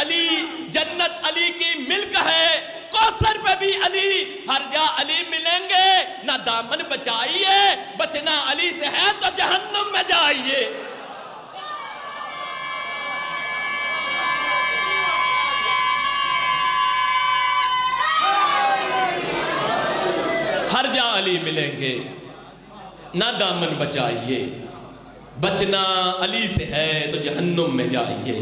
علی، جنت علی کی ملک ہے، کوثر پہ بھی علی، ہر جا علی ملیں گے، نہ دامن بچائیے، بچنا علی سے ہے تو جہنم میں جائیے۔ ہر جا علی ملیں گے، نہ دامن بچائیے، بچنا علی سے ہے تو جہنم میں جائیے۔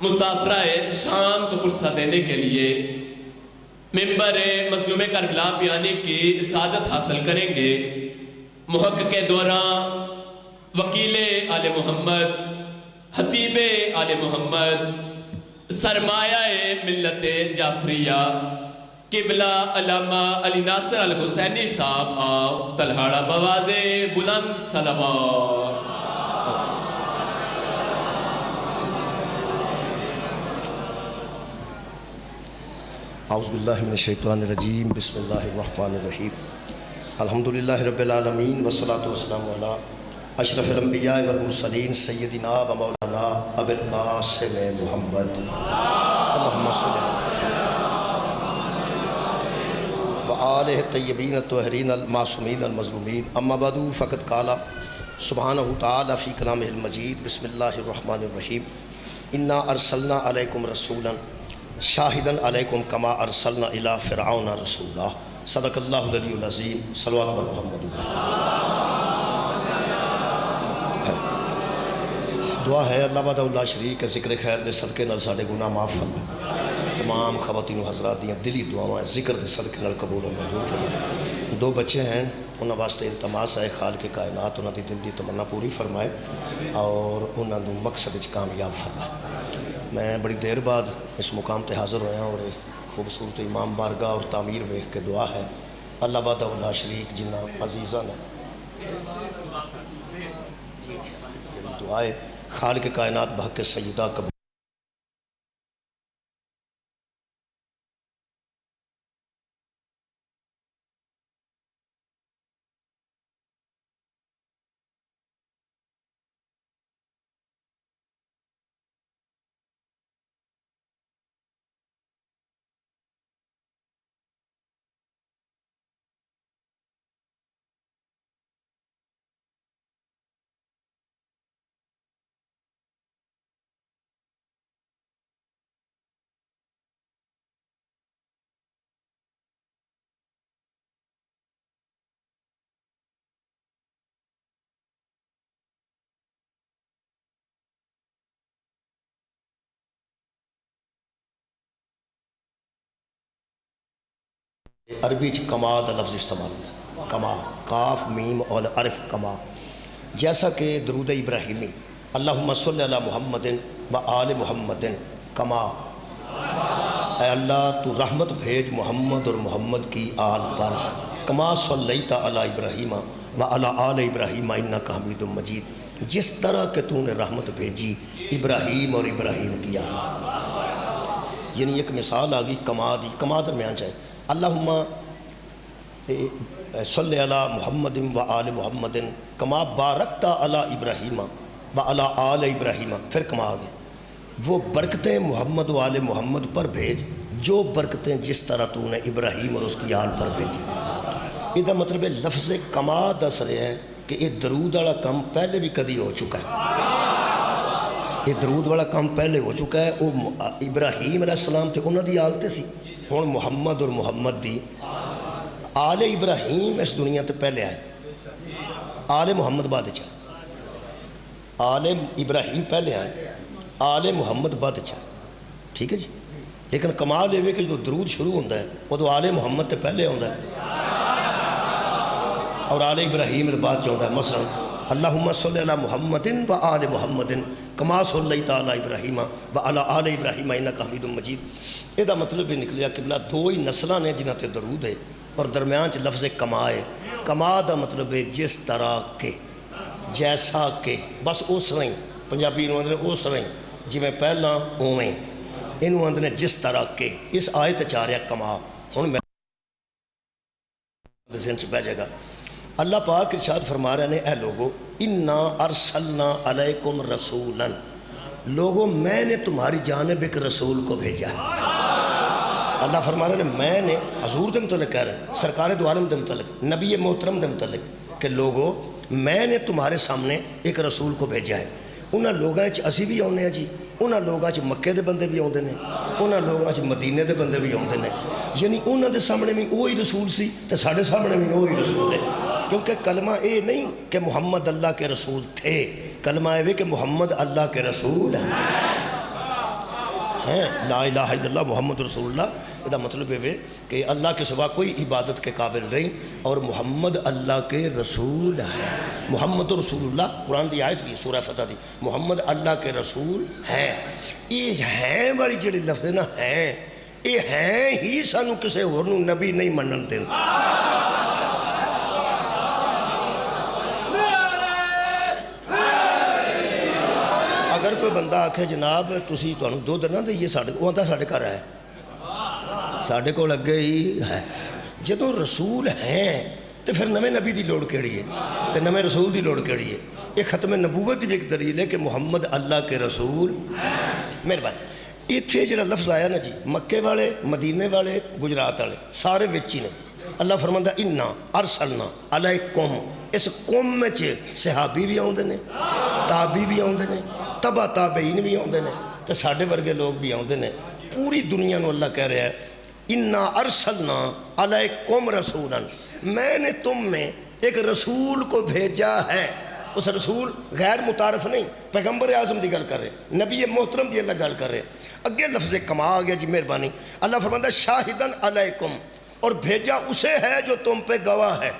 مسافرہ شام کو پرسہ دینے کے لیے ممبر مظلوم کربلا پہ آنے کی سعادت حاصل کریں گے محقق دوران، وکیل آل محمد، خطیب آل محمد، سرمایہ ملت جعفریہ، قبلہ علامہ علی ناصر الحسینی صاحب آف تلہاڑا بواز بلند صلوات۔ اعوذ باللہ من الشیطان الرجیم، بسم اللہ الرحمن الرحیم۔ الحمدللہ رب العالمین والصلاة والسلام علی اشرف الانبیاء والمرسلین سیدنا و مولانا ابی القاسم محمد اللہم صلی وآلہ الطیبین الطاہرین المعصومین المظلومین، اما بعد فقد قال سبحانہ تعالی فی کلامہ المجید، بسم اللہ الرحمن الرحیم۔ انا ارسلنا علیکم رسولا شاہداً علیکم کما ارسلنا الی فرعون رسولا، صدق اللہ العلی العظیم، صلوات بر محمد۔ دعا ہے اللہ وحدہ لا شریک ہے، ذکر خیر دے صدقے نال ساڈے گناہ معاف فرما، تمام خواتین و حضرات دیاں دلی دعاواں ذکر دے صدقے نال قبول و منظور فرما۔ دو بچے ہیں، انہاں واسطے التماس ہے خالق کائنات انہاں دی دل دی تمنا پوری فرمائے اور انہاں نوں مقصد وچ کامیاب فرمائے۔ میں بڑی دیر بعد اس مقام تے حاضر ہویا اور خوبصورت امام بارگاہ اور تعمیر ویکھ کے دعا ہے اللہ وحدہ لا شریک جنہ عزیزاں نے دعائے خالق کائنات بحق سیدہ قبول۔ عربی چ کما دا لفظ استعمال ہوتا ہے، کما، کاف میم اور عرف کما، جیسا کہ درود ابراہیمی اللہم صلی علی محمد و آل محمد کما، اے اللہ تو رحمت بھیج محمد اور محمد کی آل پر، کما صلیت علی ابراہیم و علی آل ابراہیم انک حمید مجید، جس طرح کہ تو نے رحمت بھیجی ابراہیم اور ابراہیم کی آل۔ یعنی ایک مثال آگئی کما دی، کما درمیان چاہے اللہم صلی علی محمد و آل محمد کما بارکت علی ابراہیم و علی آل ابراہیم، پھر کما آگے وہ برکتیں محمد و آل محمد پر بھیج جو برکتیں جس طرح تو نے ابراہیم اور اس کی آل پر بھیجی۔ یہ مطلب ہے لفظ کما دس رہے ہیں کہ یہ درود والا کام پہلے بھی کدی ہو چکا ہے، یہ درود والا کام پہلے ہو چکا ہے۔ وہ ابراہیم علیہ السلام تھے، انہوں دی آل تے سی، ہوں محمد اور محمد دی آل ابراہیم اس دنیا تے پہلے آئے، آل محمد بعد چاہے، آل ابراہیم پہلے آئے، آل محمد بعد چاہے، ٹھیک ہے جی۔ لیکن کمال یہ ہے کہ جو درود شروع ہوتا ہے وہ تو آل محمد تے پہلے ہوتا ہے اور آل ابراہیم بعد جو ہوتا ہے۔ مثلا اللہم صلی علی محمد و آل محمد کما صلیت علی ابراہیم و علی آل ابراہیم انک حمید مجید۔ یہ مطلب یہ نکلیا کہ دو ہی نسلاں نے جنہاں تے درود ہے اور درمیان چ لفظ کما ہے۔ کما دا مطلب ہے جس طرح کے، جیسا کہ، بس اس طرح ہی پنجابی نو آندے اس طرح ہی جی میں پہلا اویں، انہوں آندے جس طرح کے۔ اس آیت چ آ رہا کما، ہن میں ذہن چ بہ جائے گا۔ اللہ پاک ارشاد فرما رہے ہیں اے لوگو انا ارسلنا علیکم رسولا، لوگوں میں نے تمہاری جانب ایک رسول کو بھیجا ہے. اللہ فرما رہے ہیں میں نے حضور دے متعلق کہہ رہے ہیں، سرکار دو عالم دے متعلق، نبی محترم دے متعلق کہ لوگوں میں نے تمہارے سامنے ایک رسول کو بھیجا ہے. انہاں لوگاں اسی بھی آنے ہیں جی، انہاں لوگاں مکے دے بندے بھی آتے ہیں، انہاں لوگاں مدینے دے بندے بھی آتے ہیں. یعنی انہاں دے سامنے بھی وہی رسول سی تو ساڑھے سامنے بھی وہی رسول ہے. کیونکہ کلمہ یہ نہیں کہ محمد اللہ کے رسول تھے، کلمہ یہ کہ محمد اللہ کے رسول ہیں. لا الہ الا اللہ محمد رسول اللہ، یہ مطلب ہے کہ اللہ کے سوا کوئی عبادت کے قابل نہیں اور محمد اللہ کے رسول ہیں. محمد رسول اللہ قرآن دی آیت بھی سورہ فتح دی، محمد اللہ کے رسول ہیں. یہ ہیں والی جڑی لفظ ہے نا، ہیں یہ ہیں ہی سانو کسے اور نو نبی نہیں منن دیں. اگر کوئی بندہ آکھے جناب تسی تانوں دودھ نہ دئیے ساڈے وہ آندا ساڈے گھر ہے، ساڈے کول اگے ہی ہے. جدوں رسول ہیں تو پھر نویں نبی دی لوڑ کیڑی ہے تو نویں رسول دی لوڑ کیڑی ہے. یہ ختم نبوت دی ایک دلیل ہے کہ محمد اللہ کے رسول. مہربانی اتھے جڑا لفظ آیا نا جی، مکے والے، مدینے والے، گجرات والے سارے وچ ہی نے. اللہ فرماندا انا ارسلنا علیکم، اس قوم وچ صحابی بھی آوندے نے، تابعی بھی آوندے نے، تبع تابعین بھی آوندے نے تے ساڈے ورگے لوگ بھی آوندے نے. پوری دنیا نو اللہ کہہ رہا ہے انا ارسلنا علیکم رسولا، میں نے تم میں ایک رسول کو بھیجا ہے. اس رسول غیر متعارف نہیں، پیغمبر اعظم دی گل کر رہے، نبی محترم دی اللہ گل کر رہے. اگے لفظ کما آ گیا جی، مہربانی. اللہ فرماتا ہے شاہدن علیکم، اور بھیجا اسے ہے جو تم پہ گواہ ہے.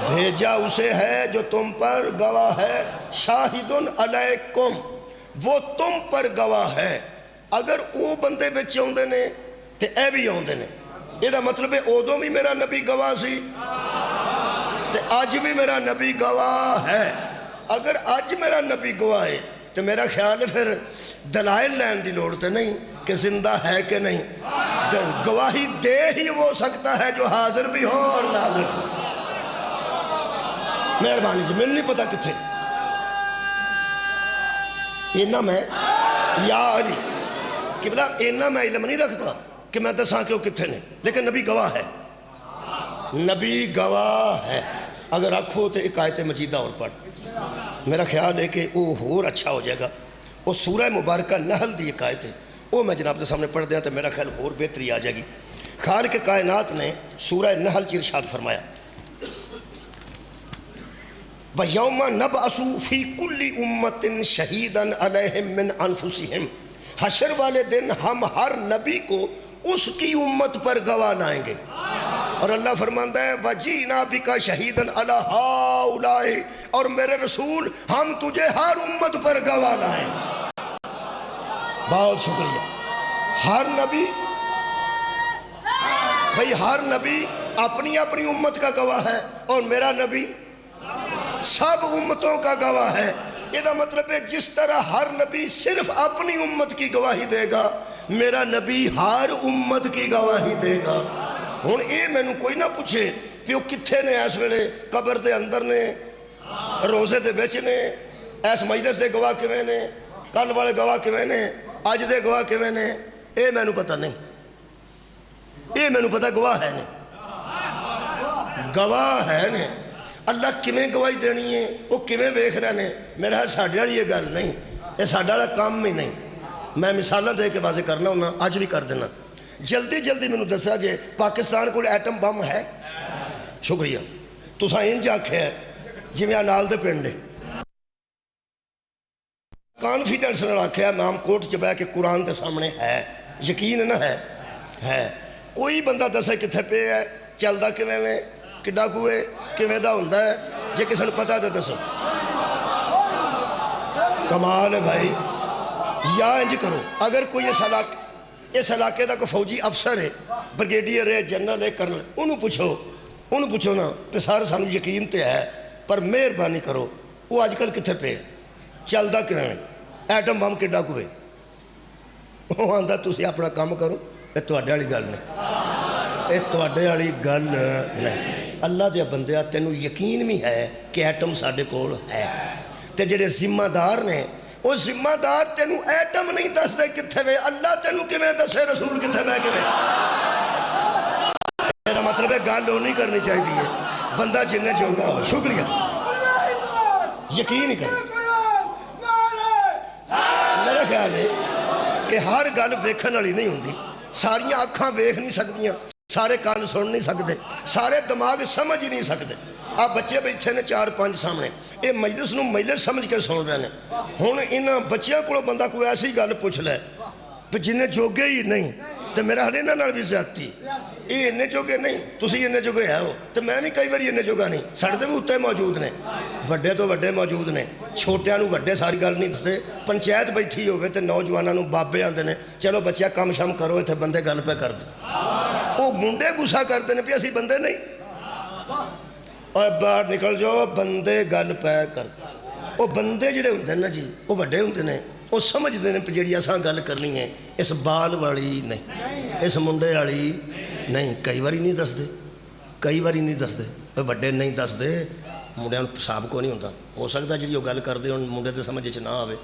بھیجا اسے ہے جو تم پر گواہ ہے. شاہدن علیکم، وہ تم پر گواہ ہے. اگر وہ بندے بچ آندے نے تے اے بھی آندے نے، یہ مطلب ہے ادوں بھی میرا نبی گواہ سی تے اج بھی میرا نبی گواہ ہے. اگر اج میرا نبی گواہ ہے تو میرا خیال ہے پھر دلائل لین دی لوڑ تے نہیں کہ زندہ ہے کہ نہیں. گواہی دے ہی وہ سکتا ہے جو حاضر بھی ہو اور ناظر. مہربانی جی، مجھے نہیں پتا کتنے اینا میں یا علی قبلہ اینا میں علم نہیں رکھتا کہ میں دساں کہ وہ کتنے نے، لیکن نبی گواہ ہے. نبی گواہ ہے. اگر آکھو تو ایک آیت مجیدہ اور پڑھ، میرا خیال ہے کہ وہ اور اچھا ہو جائے گا. وہ سورہ مبارکہ نحل دی ایک آیت ہے، وہ میں جناب کے سامنے پڑھ دیا تو میرا خیال اور بہتری آ جائے گی. خالق کائنات نے سورہ نحل کی ارشاد فرمایا وَيَوْمَ نَبْعَثُ فِي كُلِّ أُمَّةٍ شَهِيدًا عَلَيْهِمْ مِنْ أَنفُسِهِمْ، حشر والے دن ہم ہر نبی کو اس کی امت پر گواہ لائیں گے. اور اللہ فرماتا ہے وَجِئْنَا بِكَ شَهِيدًا عَلَى هَؤُلَاءِ، اور میرے رسول ہم تجھے ہر امت پر گواہ لائیں. بہت شکریہ. ہر نبی بھئی ہر نبی اپنی اپنی امت کا گواہ ہے اور میرا نبی سب امتوں کا گواہ ہے. یہ مطلب ہے جس طرح ہر نبی صرف اپنی امت کی گواہی دے گا، میرا نبی ہر امت کی گواہی دے گا. ہن یہ مینوں کوئی نہ پوچھے کہ وہ کتھے نے اس ویلے، قبر دے اندر نے، روزے دے وچ نے، اس مجلس دے گواہ کیویں نے، کل والے گواہ کیویں نے، اج دے گواہ کیویں نے، یہ مینوں پتہ نہیں. یہ مینوں پتہ گواہ ہے نے، گواہ ہے نے. اللہ کیویں گواہی دینی ہے، وہ کیویں ویکھ رہے نے، میرا ساڈے والی یہ گل نہیں، یہ ساڈا والا کام ہی نہیں. میں مثالاں دے کے واضح کرنا ہونا، اج بھی کر دینا. جلدی جلدی مینوں دسیا جے پاکستان کول ایٹم بم ہے؟ شکریہ. تساں انج آکھیا ہے جویں نال دے پنڈ نے کانفیڈنس نال آکھیا امام کوٹ چ بیٹھ کے قرآن دے سامنے ہے. یقین نہ ہے. کوئی بندہ دسے کتنے پہ ہے، چلدا کیویں میں، کڈا کوئے کیویں دا ہوندا ہے، جے کسے نوں پتہ تے دسو. کمال ہے بھائی. یا انج کرو، اگر کوئی اس علاقے دا کوئی فوجی افسر ہے، بریگیڈیئر ہے، جنرل ہے، کرنل، انہوں پوچھو نا کہ سارے سانو یقین تے ہے، پر مہربانی کرو وہ اج کل کتنے پہ ہے، چلدا کیویں میں، ایٹم بم کڈا کوئے. وہ آندا تسی اپنا کام کرو، یہ تواڈے والی گل نہیں، یہ تواڈے والی گل نہیں. اللہ دے بندیا تینوں یقین بھی ہے کہ ایٹم ساڈے کول ہے، تے جڑے ذمہ دار نے وہ ذمہ دار تینوں ایٹم نہیں دس دے کتھے وے، اللہ تینوں کیویں دسے رسول کتھے بہ کے وے؟ میرا مطلب ہے گل وہ نہیں کرنی چاہیے بندہ جنہیں جوگا ہو۔ شکریہ، یقین ہی کریں۔ میرا خیال ہے کہ ہر گل ویکھن والی نہیں ہوندی، ساریاں اکھاں ویکھ نہیں سکدیاں، سارے کان سن نہیں سکتے، سارے دماغ سمجھ ہی نہیں سکتے۔ آپ بچے بیٹھے نے 4-5 سامنے، یہ مجلس نو مجلس سمجھ کے سن رہے ہیں۔ ہن انہاں بچیاں کو بندہ کوئی ایسی گل پوچھ لے کہ جنہیں جوگے ہی نہیں، تو میرا حال انہاں نال بھی زیادتی، یہ انہیں جوگے نہیں، تسی انہیں جوگے ہے ہو، تو میں بھی کئی بار انہیں جوگا نہیں۔ سڑتے بھی اتنے موجود نے، وڈے تو وڈے موجود نے، چھوٹیاں نو وڈے ساری گل نہیں دستے۔ پنچایت بیٹھی ہوئے تو نوجوانوں نو بابے آندے نے، چلو بچیا کم شم کرو، اتنے بندے گل پہ کر دیں۔ وہ منڈے گسا کرتے ہیں بھی اسی بندے نہیں، اور باہر نکل جاؤ بندے گل پہ کرتے۔ وہ بندے جڑے ہوندے نا جی، وہ وڈے ہوندے نے، وہ سمجھتے ہیں کہ جڑی اساں گل کرنی ہے اس بال والی نہیں، اس منڈے والی نہیں۔ کئی باری نہیں دستے، کئی باری نہیں دستے، وڈے نہیں دستے، منڈیاں حساب کو نہیں ہوتا۔ ہو سکتا جی وہ گل کرتے ہوں منڈے تو سمجھ نہ آئے،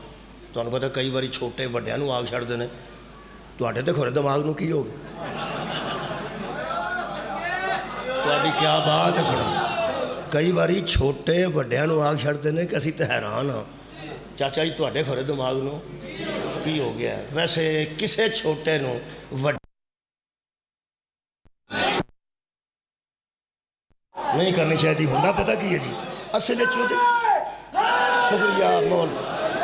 تمہیں پتہ کئی باری چھوٹے وڈیاں نو آگ چھڑتے ہیں، تواڈے تے کھورے دماغ نو کی ہوگا؟ تواڈی کیا بات ہے سنو، کئی باری چھوٹے وڈیاں نو آگ چھڑتے ہیں کہ اسی تے حیران ہاں، چاچا جی تواڈے کھورے دماغ نو کی ہو گیا؟ ویسے کسے چھوٹے نو وڈے نہیں کرنی چاہیے۔ ہوندہ پتہ کی ہے جی، اصل چودے شکریہ مول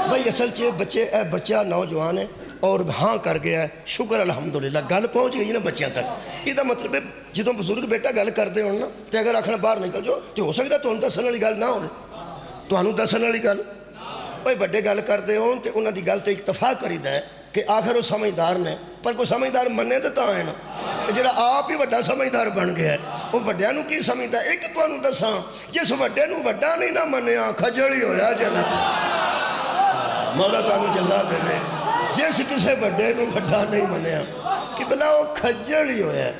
بھائی، اصل بچے بچہ نوجوان ہے اور ہاں کر گیا ہے، شکر الحمدللہ گل پہنچ گئی نا بچیاں تک۔ یہ مطلب ہے جدوں بزرگ بیٹا گل کرتے ہو نا، تو اگر آخنا باہر نکل جاؤ تو ہو سکتا تمہیں دسن والی گل نہ ہو، تمہیں دسن والی گل بھائی وڈے گل کرتے ہو تو انہوں کی گل تو اکتفا کریدا ہے کہ آخر وہ سمجھدار نے، پر کوئی سمجھدار منے تو تا ہے نا، تو جڑا آپ ہی وڈا سمجھدار بن گیا ہے وہ وڈیاں نو کی سمجھتا ہے؟ ایک تمہیں دساں، جس وڈے نو وڈا نہیں نہ منیا کھجل ہی ہویا جنت۔ مولا تمہیں جزا دے، جس کسے وڈے نو وڈا نہیں منیا کہ بلا وہ کھجل ہی ہویا ہے۔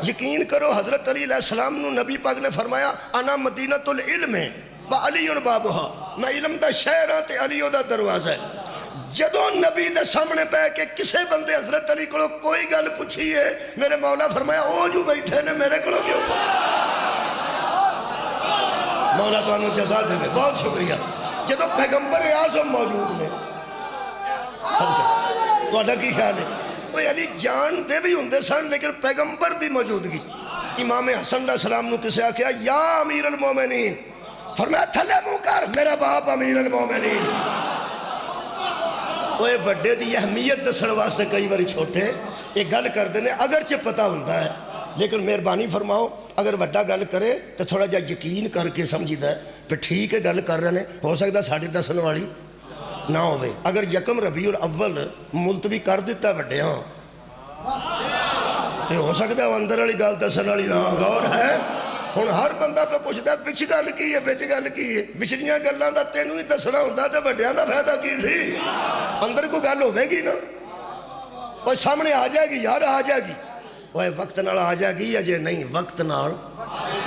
یقین کرو حضرت علی علیہ السلام نو نبی پاک نے فرمایا انا مدینۃ العلم با علی بابہا، میں علم دا شہر ہاں تے علی دا دروازہ ہے۔ جدوں نبی دے سامنے پہ کہ کسے بندے حضرت علی کو کوئی گل پوچھی ہے، میرے مولا فرمایا او جو بیٹھے نے میرے کو کیوں؟ مولا تو انہوں جزا دے، بہت شکریہ۔ جدوں پیغمبر اعظم موجود نے، تہاڈا کی خیال ہے؟ وہ علی جان دے بھی ہوندے سن لیکن پیغمبر دی موجودگی۔ امام حسن علیہ السلام نو کسے آکھیا یا امیر المومنین، فرمایا تھلے منہ کر، میرا باپ امیر المومنین۔ وہ وڈے دی اہمیت دسن واسطے کئی باری چھوٹے یہ گل کر دینے، اگرچہ پتہ ہوتا ہے لیکن مہربانی فرماؤ اگر وڈا گل کرے تو تھوڑا جا یقین کر کے سمجھیدا ہے پھر ٹھیک ہے گل کر رہے ہیں، ہو سکتا ساڑھے دسن والی نہ ہوئے۔ اگر یکم ربیع الاول ملتوی کر دیتا وڈے ہاں تو ہو سکتا ہے اندر والی گل دسن والی نہ غور ہے۔ ہن ہر بندہ پہ پوچھتا وچ گل کی ہے، وچ گل کی ہے، وچلیاں گلاں دا تینوں ہی دسنا ہوندا تے وڈیاں دا فائدہ کی سی؟ اندر کوئی گل ہوے گی نا، وہ سامنے آ جائے گی یار، آ جائے گی، وہ وقت نال آ جائے گی اجے نہیں، وقت نال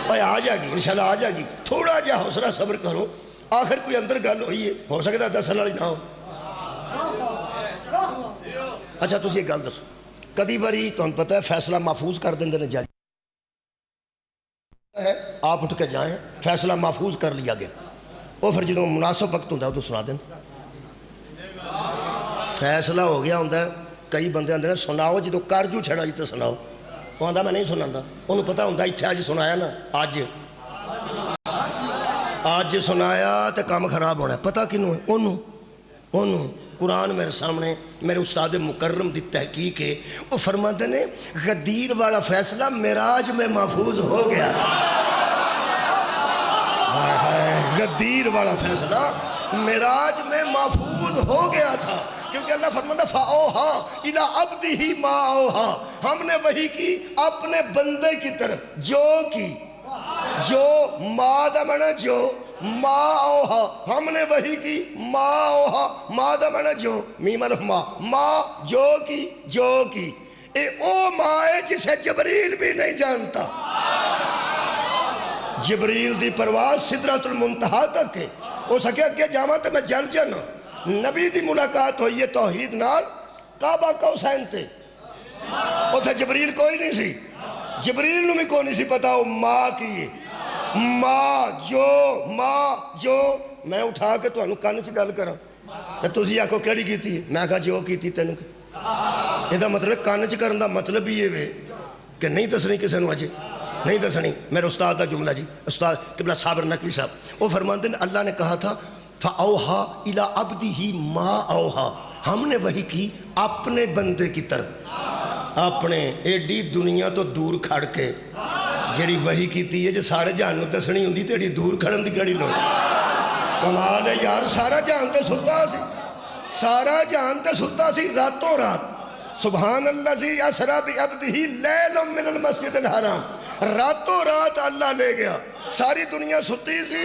وہ آ جائے گی انشاءاللہ آ جائے گی۔ تھوڑا جہا حوصلہ صبر کرو، آخر کوئی اندر گل ہوئی ہے، ہو سکتا دسن والی نہ ہو۔ اچھا تسی ایک گل دسو، کدی باری تمہیں پتہ ہے فیصلہ محفوظ کر دیندے نے جج ہے، آپ اٹھ کے جائیں فیصلہ محفوظ کر لیا گیا، وہ پھر جنہوں مناسب وقت ہوتا ہے وہ تو سنا دیں، فیصلہ ہو گیا ہوتا ہے۔ کئی بندے آتے ہیں سناؤ جدو کر جو چھڑا جی تو سناؤ، وہ آتا میں نہیں سناتا، انہوں پتہ ہوتا اتنے اج سنایا نا، اج سنایا تو کام خراب ہونا ہے۔ پتہ کنوں ہے؟ انہوں قرآن میرے سامنے میرے استاد مکرم دی تحقیق ہے، وہ فرماتے ہیں غدیر والا فیصلہ معراج میں محفوظ ہو گیا تھا۔ غدیر والا فیصلہ معراج میں محفوظ ہو گیا تھا، کیونکہ اللہ فرماتا فَأَوْحَا إِلَىٰ عَبْدِهِ مَا أَوْحَا، ہم نے وحی کی اپنے بندے کی طرف جو کی، جو ما دا معنی جو، ما اوہا ہم نے وحی کی، ما اوہا ما دا معنی جو، میم الف ما جو کی اے او ماں ہے جسے جبریل بھی نہیں جانتا۔ جبریل دی پرواز سدرۃ المنتہا تک ہے، ہو سکے اگے جاواں تے میں جل جانا، نبی دی ملاقات ہوئی ہے توحید نال کعبہ قوسین تے اتھے جبریل کوئی نہیں سی جبریل نو بھی کوئی نہیں سی پتا وہ ماں کی ہے ماں جو میں اٹھا کے تانوں کان چ گل کراں تے تسی آکھو کیڑی کیتی میں کہا جو کیتی تینوں یہ مطلب کان چ کرن دا مطلب ہی یہ کہ نہیں دسنی کسی نو اجے نہیں دسنی میرے استاد کا جملہ جی استاد قبلہ صابر نقوی صاحب وہ فرماتے ہیں اللہ نے کہا تھا فَأَوْحَا إِلَىٰ عَبْدِهِ مَا أَوْحَا ہم نے وحی کی اپنے بندے کی طرف اپنے ایڈی دنیا تو دور کھڑ کے جڑی وحی کیتی ہے جو سارے جہان نو دسنی ہوندی تے ایڈی دور کھڑن دی کیڑی لوڑ کمال ہے یار سارا جہان تے ستا سی سارا جہان تے ستا سی راتوں رات سبحان اللہ سی اسرا بعبدہ لیل من المسجد الحرام راتوں رات اللہ لے گیا ساری دنیا ستی سی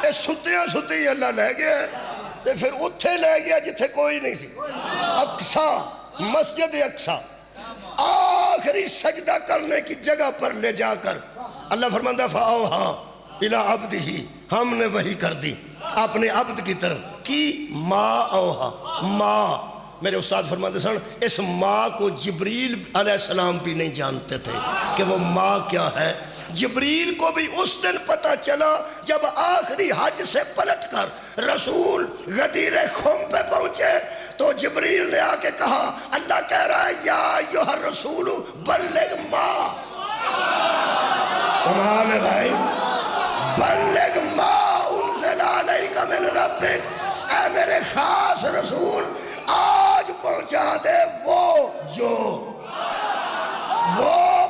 اے ستیاں ستی اللہ لے گیا تے پھر اتھے لے گیا جتھے کوئی نہیں سی اقصا مسجد اقصا آخری سجدہ کرنے کی جگہ پر لے جا کر اللہ فرماندہ فَأَوْحَا إِلَىٰ عَبْدِهِ ہم نے وحی کر دی اپنے عبد کی طرف کی ماں اوہا ماں میرے استاد فرماتے سن اس ماں کو جبریل علیہ السلام بھی نہیں جانتے تھے کہ وہ ماں کیا ہے جبریل کو بھی اس دن پتا چلا جب آخری حج سے پلٹ کر رسول غدیر خم پہ پہنچے تو جبریل نے آ کے کہا اللہ کہہ رہا ہے یا ایھا الرسول بلغ ماں کمال ہے بھائی بلغ ماں انزل علیک من ربک اے میرے خاص رسول آج پہنچا دے وہ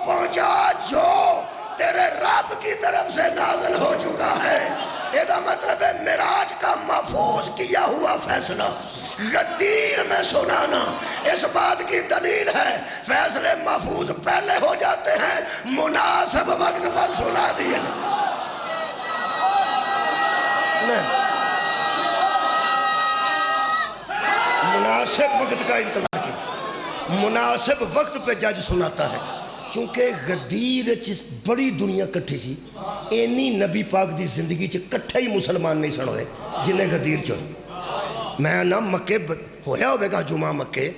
پہنچا جو تیرے رب کی طرف سے نازل ہو چکا ہے یہ مطلب ہے معراج کا محفوظ کیا ہوا فیصلہ غدیر میں سنانا اس بات کی دلیل ہے فیصلے محفوظ پہلے ہو جاتے ہیں مناسب وقت پر سنا دیے مناسب وقت کا انتظار کی مناسب وقت پہ جج سناتا ہے چونکہ غدیر بڑی دنیا کٹھی سی اینی نبی پاک دی زندگی کٹھے ہی مسلمان نہیں سن ہوئے جنہیں غدیر چوئے میں نہ مکے ہویا ہوئے گا جمعہ مکے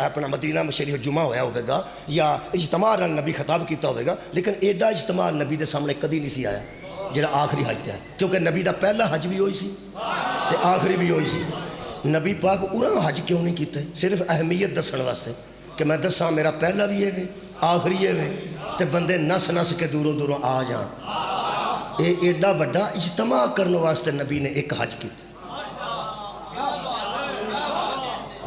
اپنا مدینہ شریف جمعہ ہویا ہوئے گا یا اجتماع نبی خطاب کیتا ہوئے گا لیکن ایڈا اجتماع نبی دے سامنے کدی نہیں سی آیا جڑا آخری حج تے ہے کیونکہ نبی دا پہلا حج بھی ہوئی سی تے آخری بھی ہوئی سی نبی پاک اُرا حج کیوں نہیں کیتے صرف اہمیت دسن واسطے کہ میں دساں میرا پہلا بھی ہے آخری ہے تے بندے نس نس کے دوروں دوروں آ جان اے ایڈا بڑا اجتماع کرنے واسطے نبی نے ایک حج کیتا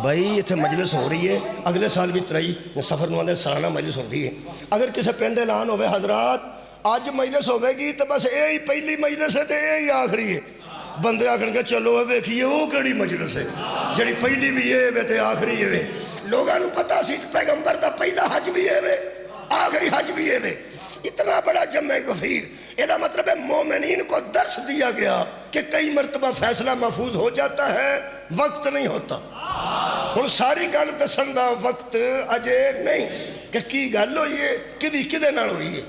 بھائی اتنے مجلس ہو رہی ہے اگلے سال بھی ترائی سفر نوانے سالانہ مجلس ہوتی ہے اگر کسی پنڈ اعلان ہوئے حضرات آج مجلس ہوئے گی تو بس یہی پہلی مجلس ہے تو یہی آخری ہے بندے آخر کے چلو ویکھیے وہ کیڑی مجلس ہے جڑی پہلی بھی ہے تے آخری ہے لوگوں نے پتا سی پیغمبر دا پہلا حج بھی ہے آخری حج بھی ہے اتنا بڑا جمع غفیر یہ مطلب ہے مومنین کو درس دیا گیا کہ کئی مرتبہ فیصلہ محفوظ ہو جاتا ہے وقت نہیں ہوتا ہن ساری گل دسن دا وقت اجے نہیں کہ کی گل ہوئی ہے کدے نال ہوئی ہے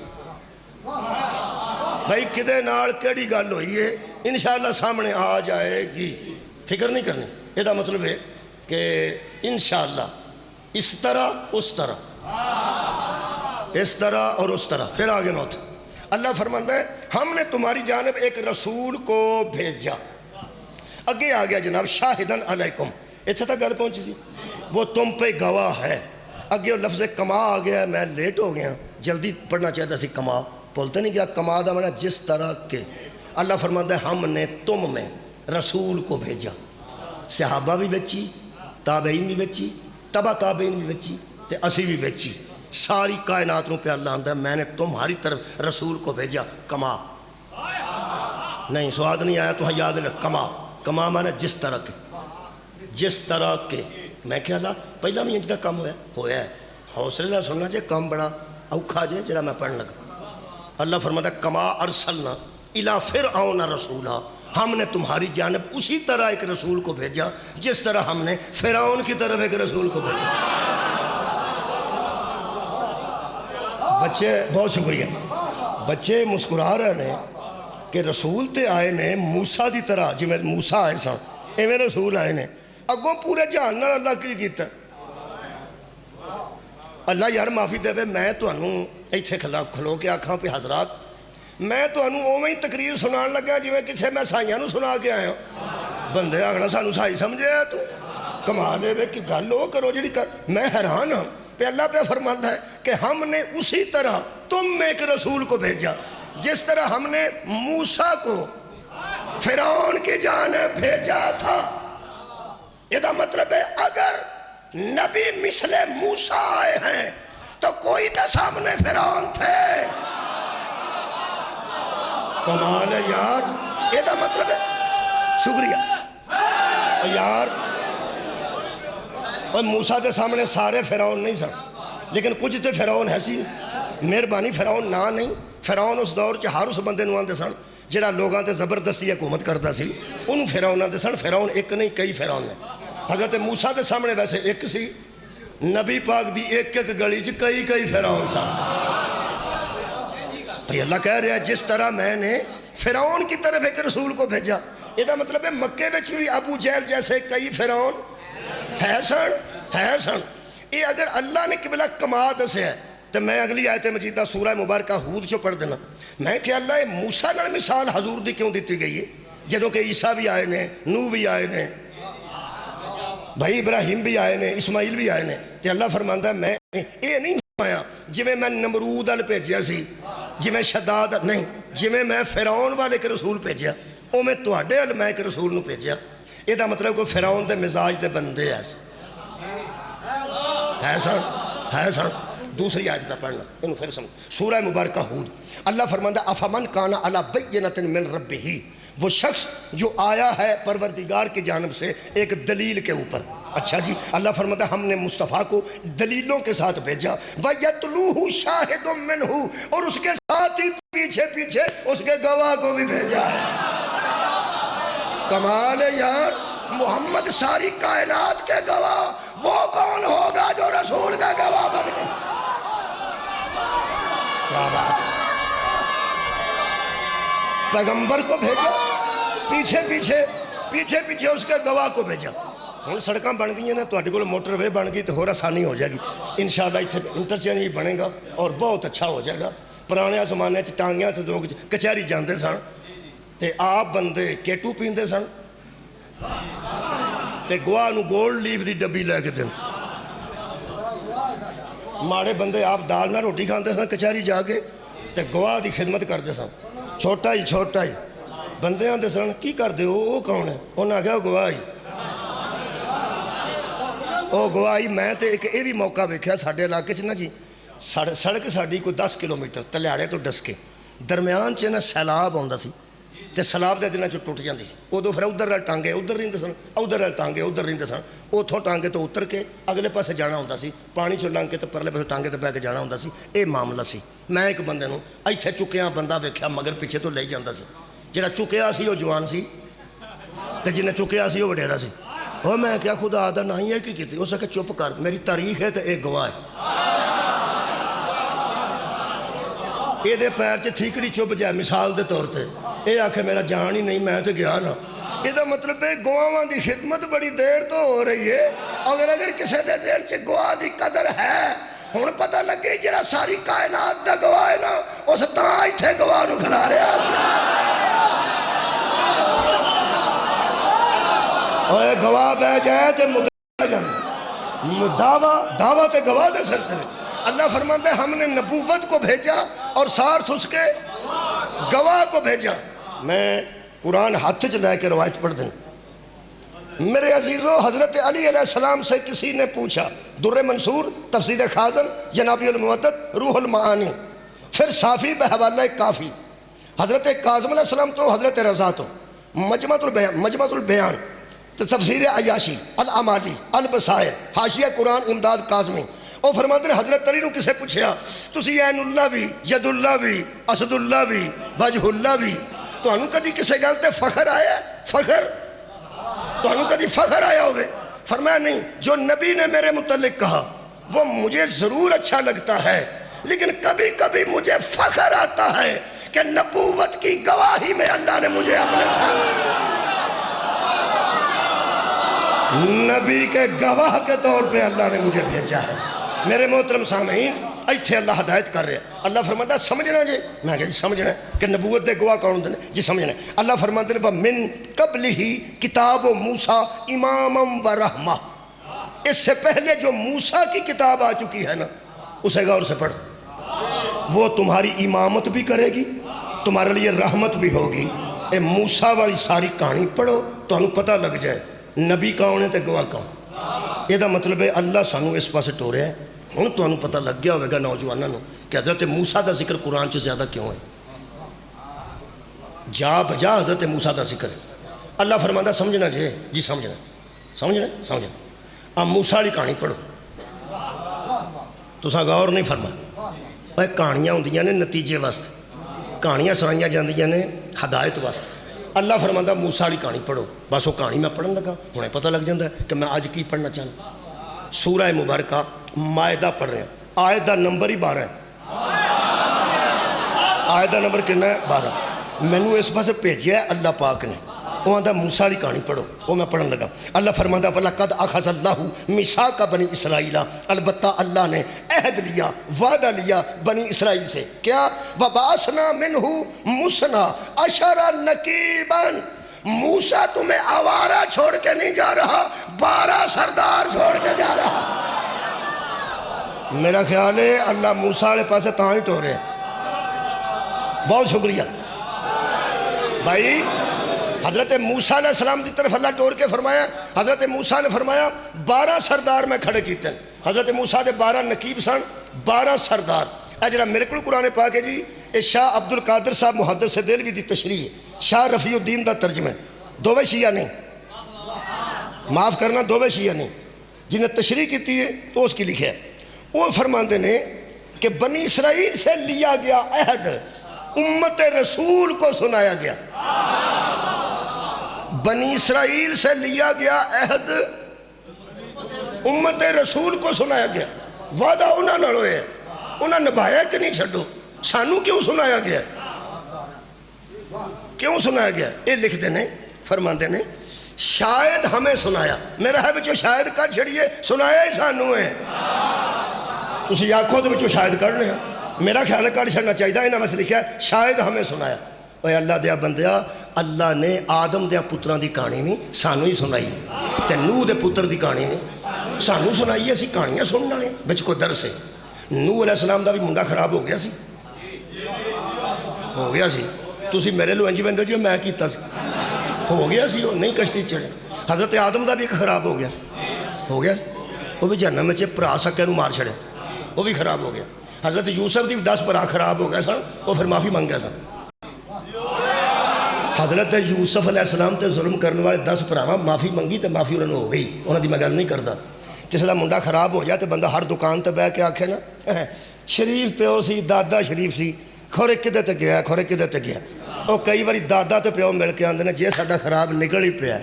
بھائی کدے نال کیڑی گل ہوئی ہے انشاءاللہ سامنے آ جائے گی فکر نہیں کرنی یہ مطلب ہے کہ انشاءاللہ اس طرح اس طرح اور اس طرح پھر آگے نوت اللہ فرماتا ہے ہم نے تمہاری جانب ایک رسول کو بھیجا اگے آ گیا جناب شاہدن علیکم اتنے تک گل پہنچی سی وہ تم پہ گواہ ہے اگے لفظ کما آ گیا میں لیٹ ہو گیا جلدی پڑھنا چاہتا سی کما بولتے نہیں کیا کما دا معنی جس طرح کے اللہ فرماتا ہے ہم نے تم میں رسول کو بھیجا صحابہ بھی بچی تابعین بھی بچی تبا تابعین بھی بچی تے اسی بھی بچی ساری کائنات پہ اللہ آندہ ہے میں نے تمہاری طرف رسول کو بھیجا کما نہیں سواد نہیں آیا تو ہاں یاد رکھ کما مانا جس طرح کے میں کیا اللہ پہلا بھی انج کا کام ہویا ہے حوصلے سننا جے کام بڑا اوکھا جے جڑا میں پڑھن لگا اللہ فرماتا ہے کما ارسلنا الی فرعون رسولا ہم نے تمہاری جانب اسی طرح ایک رسول کو بھیجا جس طرح ہم نے فرعون کی طرف ایک رسول کو بھیجا بچے بہت شکریہ بچے مسکرا رہے ہیں کہ رسول تے آئے نے موسیٰ دی طرح جی میں موسیٰ آئے سن ایویں رسول آئے نے اگوں پورے جہان نال اللہ کی کیتا اللہ یار معافی دے میں تانوں ایتھے کھلو کے آکھاں پہ حضرات میں تانوں اوویں ہی تقریر سنان لگا جویں کسے میں سائیاں نوں سنا کے آیا بندے آخنا سانوں سائی سمجھے تو کمال ہے کہ گل وہ کرو جڑی کر میں حیران ہوں پہ اللہ پہ فرماتا ہے کہ ہم نے اسی طرح تم میں ایک رسول کو بھیجا جس طرح ہم نے موسیٰ کو فرعون کی جانب بھیجا تھا یہ دا مطلب ہے اگر نبی مثل موسیٰ آئے ہیں تو کوئی تو سامنے فرعون تھے کمال ہے یار یہ دا مطلب ہے شکریہ یار اور موسیٰ دے سامنے سارے فرعون نہیں سن لیکن کچھ تے فرعون ہے سی مہربانی فرعون نہ نہیں فرعون اس دور چ ہر اس بندے نوں آندے سن جڑا لوگاں تے زبردستی حکومت کردا سی انہوں فرعون آندے سن فرعون ایک نہیں کئی فرعون نے حضرت موسیٰ دے سامنے ویسے ایک سی نبی پاک دی ایک ایک گلی چ کئی کئی فرعون سن تو اللہ کہہ رہا ہے جس طرح میں نے فرعون کی طرف ایک رسول کو بھیجا یہ دا مطلب ہے مکے وچ بھی ابو جہل جیسے کئی فرعون ہے سن یہ اگر اللہ نے قبلہ کما دسے ہے تو میں اگلی آیت مجیدہ سورہ مبارکہ ہود چو پڑھ دینا میں کہ اللہ یہ موسیٰ نال مثال حضور دی کیوں دیتی گئی ہے جدوں کہ عیسیٰ بھی آئے نے نوح بھی آئے نے بھائی ابراہیم بھی آئے نے اسماعیل بھی آئے نے تو اللہ فرماندا ہے میں یہ نہیں فرمایا جویں میں نمرود ال بھیجیا سی جویں شداد نہیں جویں میں فرعون والے کے رسول بھیجیا او میں تواڈے ال میں ایک رسول نو بھیجیا یہ دا مطلب کوئی فرعون دے مزاج دے بندے ہے سن دوسری آیت پہ پڑھنا انہوں پھر سمجھ سورہ مبارکہ ہود اللہ فرماندہ افمن کانا علی بینۃ من ربہ وہ شخص جو آیا ہے پروردگار کی جانب سے ایک دلیل کے اوپر اچھا جی اللہ فرماتا ہم نے مصطفیٰ کو دلیلوں کے ساتھ بھیجا وَيَتْلُوهُ شَاهِدٌ مِّنْهُ اور اس کے ساتھ ہی پیچھے پیچھے اس کے گواہ کو بھی بھیجا کمال ہے یار محمد ساری کائنات کے گواہ وہ کون ہوگا جو رسول کا گواہ بن گئے کیا بات پیغمبر کو بھیجا پیچھے پیچھے اس کے گواہ کو بھیجا ہوں سڑکاں بن گئی ہیں نا تواڈے کول موٹر وے بن گئی تو ہور آسانی ہو جائے گی انشاءاللہ اتنے انٹرچینج بھی بنے گا اور بہت اچھا ہو جائے گا پرانے زمانے ٹانگیاں سے لوگ کچہری جاندے سن تے آپ بندے کیٹو پیندے سن تے گواہ نو گولڈ لیف دی ڈبی لے کے دیں ماڑے بندے آپ دال نہ روٹی کھاندے سن کچہری جا کے تے گواہ دی خدمت کرتے سن چھوٹا ہی بندے آندے سن کی کر دے وہ کون ہے انہاں کہا گواہی او گواہی میں تے ایک یہ بھی موقع ویکھیا ساڈے علاقے چ نا جی سڑک ساڈی کوئی 10 کلومیٹر تلیاڑے تو ڈسکے درمیان چ نا سیلاب آਉਂਦਾ ਸੀ تے سیلاب دے دناں چ ٹوٹ جاندی سی ادو پھر ادھر ٹانگے ادھر رہندے سن ادھر ٹانگے ادھر رہندے سن اتھوں ٹانگے تو اتر کے اگلے پاسے جانا ہوندا سی پانی چوں لنਘ کے تے پرلے پاسے ٹانگے تے بہ کے جانا ہوندا سی اے معاملہ سی میں ایک بندے نوں ایتھے چکیاں بندہ ویکھیا مگر پیچھے تو لے جاندا سی جڑا چکیا سی وہ جوان سی تے جنہیں چکیا سی وہ وڈیرا سی وہ میں کیا خدا دا نہیں ہے کی کیتی اس نے چپ کر میری تاریخ ہے تے ایک گواہ ہے یہ دے پیر چ تھیکڑی چپ جائے مثال دے طور تے یہ آکھے میرا جان ہی نہیں میں تے گیا نا یہ دا مطلب ہے گواہاں دی خدمت بڑی دیر تو ہو رہی ہے اگر کسی دے ذہن چ گواہ دی قدر ہے ہن پتہ لگے جڑا ساری کائنات دا گواہ ہے نا اس تاں ایتھے گواہ نوں کھلا رہا اوے گواہ بہ جائے تے مدعا جاندے دعویٰ تے گواہ دے سر تے اللہ فرماتا ہے ہم نے نبوت کو بھیجا اور ساتھ اس کے گواہ کو بھیجا میں قرآن ہاتھ چ لے کے روایت پڑھ دیں میرے عزیزو حضرت علی علیہ السلام سے کسی نے پوچھا در منصور تفسیر خازن جنابی المودت روح المعانی پھر صافی بحوالہ کافی حضرت کاظم علیہ السلام تو حضرت رضا تو مجمع البیان تفسیر عیاشی العمالی البصائر حاشیہ قرآن امداد کاظمی اور فرماتے ہیں حضرت علی نو کسے پوچھیا تسی عین اللہ بھی ید اللہ بھی اسد اللہ بھی وجہ اللہ بھی تو انہوں کدی کسے گلتے فخر آیا فخر تو انہوں کدی فخر آیا ہوئے فرمایا نہیں جو نبی نے میرے متعلق کہا وہ مجھے ضرور اچھا لگتا ہے لیکن کبھی کبھی مجھے فخر آتا ہے کہ نبوت کی گواہی میں اللہ نے مجھے اپنے ساتھ نبی کے گواہ کے طور پہ اللہ نے مجھے بھیجا ہے۔ میرے محترم سامعین، ایتھے اللہ ہدایت کر رہے ہیں۔ اللہ فرماتا سمجھنا جی، میں کہا جی سمجھنا ہے کہ نبوت دے گواہ کون ہوندے نے جی سمجھنا ہے۔ اللہ فرماتے ہیں من قبل ہی کتاب موسیٰ امامم و رحمہ، اس سے پہلے جو موسیٰ کی کتاب آ چکی ہے نا اسے غور سے پڑھ، وہ تمہاری امامت بھی کرے گی، تمہارے لیے رحمت بھی ہوگی۔ اے موسیٰ والی ساری کہانی پڑھو تو انہوں پتہ لگ جائے نبی کون ہے تے گواہ کون۔ یہ دا مطلب ہے اللہ سانو اس پاس ٹوریا ہے۔ ہن تو انہوں پتہ لگ گیا ہوئے گا نوجوانوں کہ حضرت موسیٰ دا ذکر قرآن سے زیادہ کیوں ہے، جا بجا حضرت موسیٰ دا ذکر ہے۔ اللہ فرماتا سمجھنا جی سمجھنا سمجھنا۔ اب موسیٰ والی کہانی پڑھو، تساں غور نہیں فرما۔ اے کہانیاں ہوندیاں نے نتیجے واسطے، کہانیاں سنائیاں جاندیاں نے ہدایت واسطے۔ اللہ فرماتا موسیٰ والی کہانی پڑھو، بس وہ کہانی میں پڑھن لگا ہنے پتہ لگ جاتا ہے کہ میں آج کی پڑھنا چاہنا۔ سورہ مبارکہ مائدہ پڑھ رہے ہیں، آیت دا نمبر ہی 12 ہے۔ آیت دا نمبر کتنا ہے؟ 12۔ مینوں اس پاسے بھیجیا ہے اللہ پاک نے، وہ آندا موسیٰ والی کہانی پڑھو، وہ میں پڑھن لگا۔ اللہ فرماتا وَلَقَدْ أَخَذَ اللَّهُ مِيثَاقَ بَنِي إِسْرَائِيلَ، البتہ اللہ نے عہد لیا، وعدہ لیا بنی اسرائیل سے، کیا؟ وَبَعَثْنَا مِنْهُ مُثْنَا عَشَرَ نَقِيبًا، موسیٰ تمہیں آوارہ چھوڑ کے نہیں جا رہا، 12 سردار چھوڑ کے جا رہا۔ میرا خیال ہے اللہ موسیٰ والے پاسے تاں ہی ٹورے ہیں۔ بہت شکریہ بھائی۔ حضرت موسیٰ علیہ السلام دی طرف اللہ ٹور کے فرمایا، حضرت موسیٰ نے فرمایا 12 سردار میں کھڑے کیتے ہیں۔ حضرت موسیٰ دے 12 نقیب سن، 12 سردار۔ اے جڑا میرے کو قرآن پاک ہے جی، اے شاہ عبد القادر صاحب محدث دہلوی دی تشریح ہے، شاہ رفیع الدین دا ترجمہ ہے، دوویں شیعہ نہیں، معاف کرنا دوویں شیعہ نہیں، جنہیں تشریح کیتی ہے وہ اس کی لکھے ہے۔ وہ فرماندے نے کہ بنی اسرائیل سے لیا گیا عہد امت رسول کو سنایا گیا، بنی اسرائیل سے لیا گیا عہد امت رسول کو سنایا گیا۔ وعدہ انہاں نال ہوئے ہے، انہاں نبھایا کہ نہیں چھڈو، سانو کیوں سنایا گیا، کیوں سنایا گیا؟ یہ لکھ دینے فرماندے نے شاید ہمیں سنایا، میرا ہے بچو شاید کر چھڑیے، سنایا ہی سانو ہے۔ تسی آکھو تو بچو شاید کر لیں، میرا خیال ہے کر چھڑنا چاہیے، انہاں میں سے لکھا ہے شاید ہمیں سنایا۔ اے اللہ دیا بندیا، اللہ نے آدم دیا پتران دی کہانی نہیں سانو ہی سنائی، تے نوح دے پتر دی کہانی نہیں سانو سنائی، اسی کہانیاں سننا ہے بچ کو درس ہے۔ نوح علیہ السلام دا بھی منڈا خراب ہو گیا سی، تسی میرے لو انجی بندے جو میں کیتا سی، ہو گیا سی، وہ نہیں کشتی چڑھے۔ حضرت آدم دا بھی ایک خراب ہو گیا، وہ بھی جہنم میں پرا سکے نو مار چھڑے، وہ بھی خراب ہو گیا۔ حضرت یوسف دی 10 پرا خراب ہو گیا سن، وہ پھر معافی منگ گیا سن۔ حضرت یوسف علیہ السلام تے ظلم کرنے والے 10 پراواں معافی منگی تے معافی انہوں نے ہو گئی، انہوں دی میں گل نہیں کرتا۔ جس دا منڈا خراب ہو جائے تے بندہ ہر دکان تے بیٹھ کے آکھے نا شریف پیو سی، دادا شریف سی، کھورے کدے تے گیا، کھورے کدے تے گیا۔ وہ کئی باری دادا تے پیو مل کے آندے نے جے ساڈا خراب نکل ہی پیا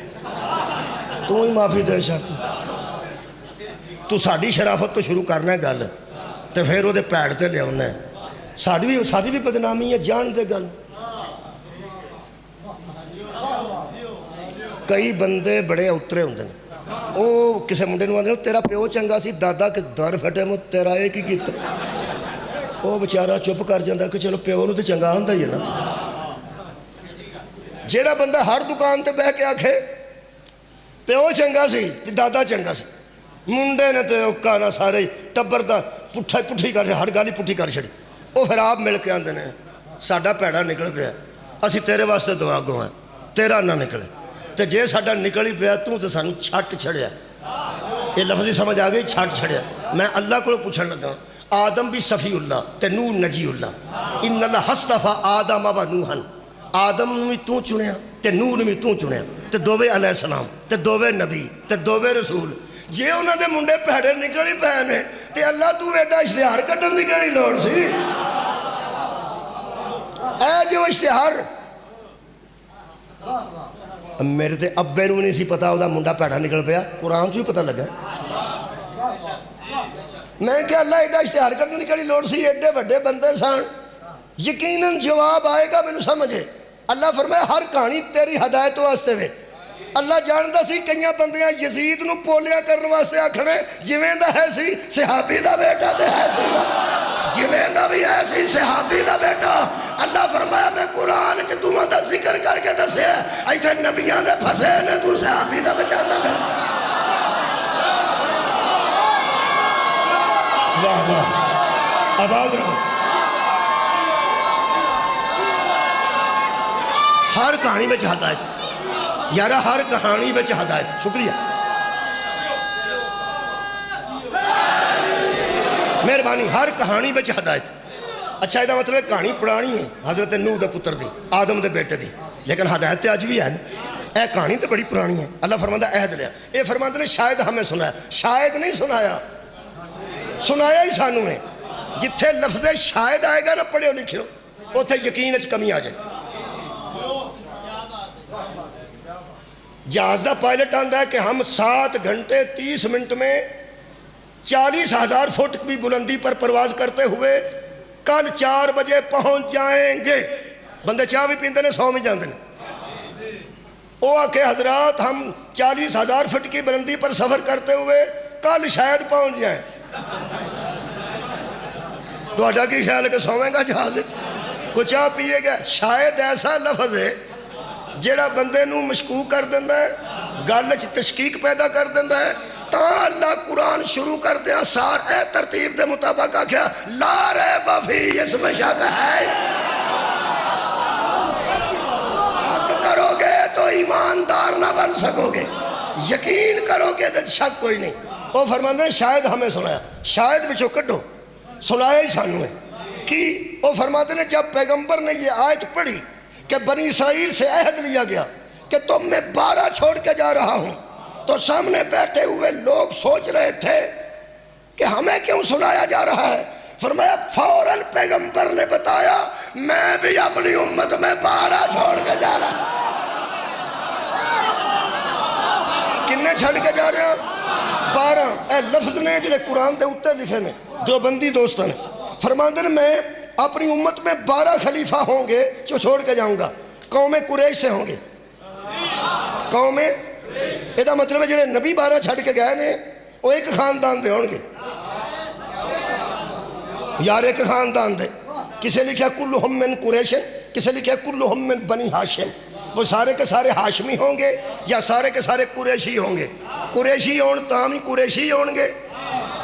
تو ہی معافی دے شرط، تو ساڈی شرافت تو شروع کرنا ہے گل تے پھر وہ پیڑ تے لے آنا ہے، ساڈی بھی بدنامی ہے، جان دے گل۔ کئی بندے بڑے اترے ہوندے ہیں، وہ کسے منڈے نو آندے تیرا پیو چنگا سی، دادا کہ در پھٹے مو تیرا ایک ہی کیتا، وہ بیچارہ چپ کر جاندا کہ چلو پیو نو تے چنگا ہوندا ہی ہے نا۔ جیڑا بندہ ہر دکان تے بیٹھ کے آکھے پیو چنگا سی تے دادا چنگا سی، منڈے نے تے اوکا نہ سارے ٹبر دا پٹھی کر ہر گل ہی پٹھی کر چھڑی، وہ پھر آپ مل کے آندے نے ساڈا پیڑا نکل پیا، اسی تیرے واسطے دعا گو ہیں تیرا نہ نکلے، تے جے ساڈا نکل ہی پیا تو تے سانو چھٹ چھڑیا۔ یہ لفظی سمجھ آ گئی، چھٹ چھڑیا۔ میں اللہ کو پوچھن لگا، آدم بھی صفی اللہ تے نوح نجی اللہ، ان اللہ اصطفیٰ آدم و نوحا، آدم بھی تو چنیا تے نوح بھی تو چنیا، تے دووے علیہ السلام تے دووے نبی تے دووے رسول، جے انہاں دے منڈے پیڑے نکل ہی پے نے تے اللہ تو ایڈا اشتہار کٹن دی کیڑی لوڑ سی؟ اے جو اشتہار میرے تے ابے نو نہیں سی پتا وہ منڈا پیڑا نکل پیا، قرآن چو ہی پتہ لگا۔ میں کہ اللہ ایڈا اشتہار کرنے کی کڑی لوڑ سی، ایڈے بڑے بندے سن، یقیناً جواب آئے گا، مینوں سمجھے۔ اللہ فرمائے ہر کہانی تیری ہدایت واسطے وے، اللہ جانتا سی کئی بندیاں یزید نو پولیا کرنے واسطے آکھنے جویں دا ہے سی صحابی دا بیٹا تے ہے سی جویں دا بھی ہے سی صحابی دا بیٹا. اللہ فرمایا میں قرآن چ دوواں دا ذکر کر کے دسیا ایتھے نبیاں دے پھسے نے تو صحابی دا بچاندا پھر. واہ واہ آباد رہو. ہر کہانی میں ہدایت یارہ ہر کہانی میں ہدایت. شکریہ مہربانی. ہر کہانی میں ہدایت. اچھا یہ مطلب کہانی پرانی ہے حضرت نوح دے پتر دی آدم دے بیٹے دی لیکن ہدایت اج بھی ہے نا. اے کہانی تو بڑی پرانی ہے. اللہ فرماتا عہد لیا. یہ فرماتے نے شاید ہمیں سنایا. شاید نہیں سنایا سنایا ہی سانو ہے. جتھے لفظ شاید آئے گا نا پڑھو لکھو اتھے یقین اچ کمی آ جائے. جہاز دا پائلٹ آندا ہے کہ ہم 7 گھنٹے 30 منٹ میں 40,000 فٹ کی بلندی پر پرواز کرتے ہوئے کل 4 بجے پہنچ جائیں گے. بندے چاہ بھی پیندے نے 100 میں جاندے نے. وہ آکے حضرات ہم 40,000 فٹ کی بلندی پر سفر کرتے ہوئے کل شاید پہنچ جائیں. دوڑا کی خیال ہے کہ سویں گا جہاز کو چاہ پیے گا. شاید ایسا لفظ ہے جیڑا بندے نو مشکوک کر دیندہ ہے گل چ تشکیک پیدا کر دیندہ ہے. تا اللہ قرآن شروع کر دیا سار اے ترتیب دے مطابق آکھیا لا ریب فیہ اس میں شک ہے. کرو گے تو ایماندار نہ بن سکو گے. یقین کرو گے تو شک کوئی نہیں. وہ فرماندے ہیں شاید ہمیں سنایا. شاید بچو کٹو سنایا ہی سانو ہے کہ وہ فرماتے ہیں جب پیغمبر نے یہ آیت پڑھی کہ بنی اسرائیل سے عہد لیا گیا کہ تم میں 12 چھوڑ کے جا رہا ہوں تو سامنے بیٹھے ہوئے لوگ سوچ رہے تھے کہ ہمیں کیوں سنایا جا رہا ہے. فرمایا فوراً پیغمبر نے بتایا میں بھی اپنی امت میں 12 چھوڑ کے جا رہا ہوں. کنے چھڑ کے جا رہے ہیں 12. اے لفظ نے جنہیں قرآن دے اتے لکھے نے جو بندی دوستوں نے فرماندے نے میں اپنی امت میں 12 خلیفہ ہوں گے جو چھوڑ کے جاؤں گا. قوم قریش سے ہوں گے. قوم یہ مطلب ہے جنہیں نبی 12 چھڑ کے گئے نے وہ ایک خاندان دے ہوں گے. یار ایک خاندان دے. کسے لکھا کلہم من قریش کسے لکھا کلہم من بنی ہاشم. وہ سارے کے سارے ہاشمی ہوں گے یا سارے کے سارے قریشی ہوں گے. قریشی ہون تاں بھی قریشی ہون گے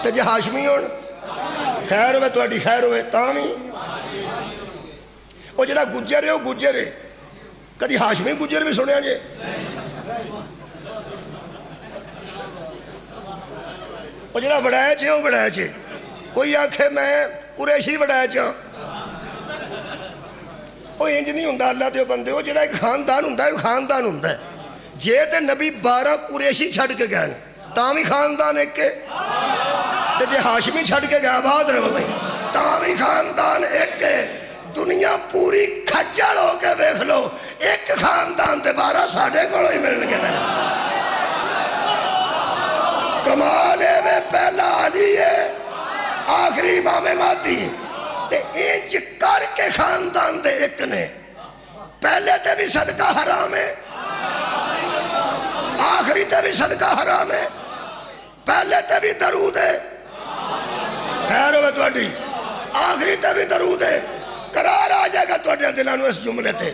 تو جے ہاشمی ہون خیر ہوئے تو خیر ہوئے تاں بھی. وہ جڑا گجر ہے وہ گجر ہے. کدی ہاشمی گجر بھی سنیا جے. وہ جڑا وڑائچ ہے وہ وڑائچ ہے. کوئی آکھے میں قریشی وڑائچ ہاں وہ انج نہیں ہوندا. اللہ دے بندے وہ جڑا ایک خاندان ہوندا ہے وہ خاندان ہوندا ہے. جے تے نبی 12 قریشی چھڑ کے گئے تاں بھی خاندان ایک ہے تے جے ہاشمی چھڑ کے گیا آباد رہو بھائی تاں بھی خاندان ایک ہے. دنیا پوری کھجڑ ہو کے دیکھ لو ایک خاندان تے 12 ساڑھے کو ہی ملن کے میں کمال ہے وہ پہلا علی ہے آخری امام مہدی تے انج کر کے خاندان دے ایک نے. پہلے تے بھی صدقہ حرام ہے آخری تے بھی صدقہ حرام ہے. پہلے تے بھی درود ہے خیر ہوئے توڑی آخری تے بھی درود ہے. قرار آ جائے گا توڑیاں دلانوں اس جملے تھے.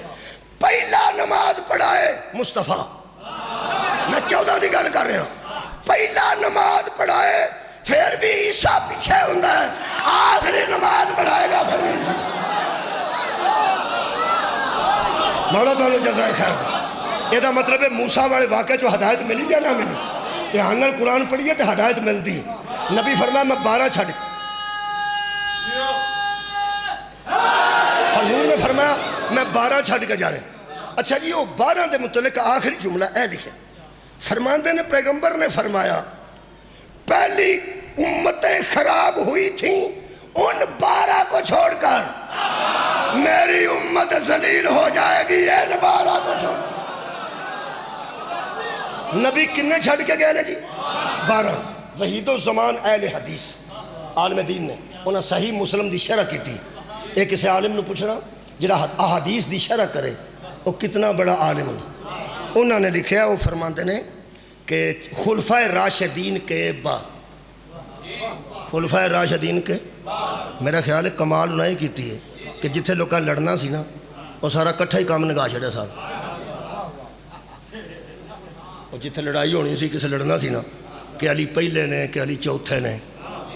پہلا نماز پڑھائے مصطفیٰ. میں 14 دی گل کر رہا ہوں. پہلا نماز پڑھائے پھر بھی عیسیٰ پیچھے ہوندہ ہے. آخری نماز پڑھائے گا پھر بھی مولا تو جزائے خیر دے. یہ دا مطلب ہے موسیٰ والے واقعہ جو ہدایت ملی یا نہ ملی دھیانل قرآن پڑھیے تو ہدایت ملتی. نبی فرمایا میں 12 چھڑ حضور نے فرمایا میں 12 چھڑ کے جا رہے ہیں. اچھا جی وہ 12 دے متعلق آخری جملہ اے لکھے فرماندے نے پیغمبر نے فرمایا پہلی امتیں خراب ہوئی تھیں ان 12 کو چھوڑ کر میری امت ذلیل ہو جائے گی ان 12 کو چھوڑ. نبی کنے چھڑ کے گئے نا جی 12. وحید الزمان اہل حدیث عالم دین نے انہاں صحیح مسلم دی شرح کی تھی. ایک کسی عالم نے پوچھنا جڑا احادیث دی شرح کرے وہ کتنا بڑا عالم ہے. انہوں نے لکھا وہ فرماتے ہیں کہ خلفائے راشدین کے بعد، خلفائے راشدین کے میرا خیال ہے کمال انہیں ہی کیتی ہے کہ جتھے لوگاں لڑنا سی نا وہ سارا کٹھا ہی کام نگاہ چھڑیا سارا، اور جتھے لڑائی ہونی سی کسے لڑنا سی نا کہ علی پہلے نے کہ علی چوتھے نے،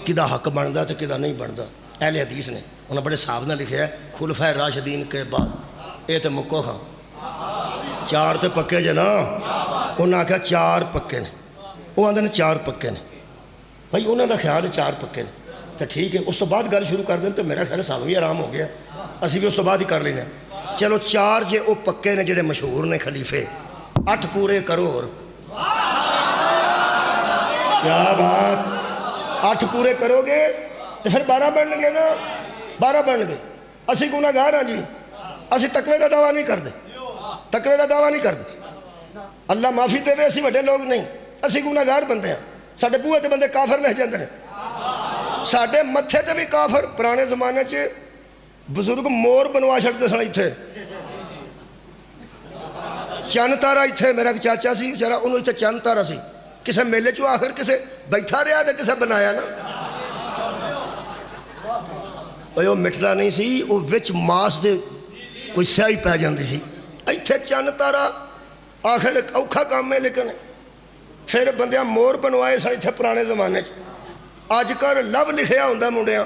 کدا حق بنتا تو کدا نہیں بنتا، اہل حدیث نے انہیں بڑے صاحب نے لکھا ہے خلفائے راشدین کے بعد، یہ تو مکو خاں چار تو پکے جے نا، انہیں آخیا چار پکے نے، وہ آدھے نے چار پکے نے، بھائی انہوں کا خیال ہے چار پکے نے تو ٹھیک ہے، اس تو بعد گل شروع کر دیں تو میرا خیال ہے سانوں بھی آرام ہو گیا، اسی بھی اس تو بعد ہی کر لینا، چلو چار جے وہ پکے نے جڑے مشہور نے خلیفے، 8 پورے کرو اور کیا بات، 8 پورے کرو گے تو پھر 12 بن گے نا، 12 بن گئے، اسی گناہ گار ہاں جی، اسی تقوی کا دعویٰ نہیں کرتے، تقوی کا دعویٰ نہیں کرتے، اللہ معافی دے اسی وڈے لوگ نہیں، اسی گناہ گار بندے ہیں، ساڈے بوئے تے بندے کافر لہ جاندے ہیں، ساڈے متھے تے بھی کافر، پرانے زمانے چ بزرگ مور بنوا چھڑتے سن اتھے، چند تارا اتھے، میرا ایک چاچا سی بیچارہ انہوں اتھے چند تارا سی، کسے میلے چو آخر کسے بیٹھا رہا تے کسے بنایا نا، وہ مٹدا نہیں سی، وہ وچ ماس دے کوئی سیاہی پی جاندی سی، اتھے چند تارا آخر ایک اوکھا کام ہے، لیکن پھر بندیاں مور بنوائے سن اتھے پرانے زمانے اج کل لب لکھیا ہوندا منڈیاں،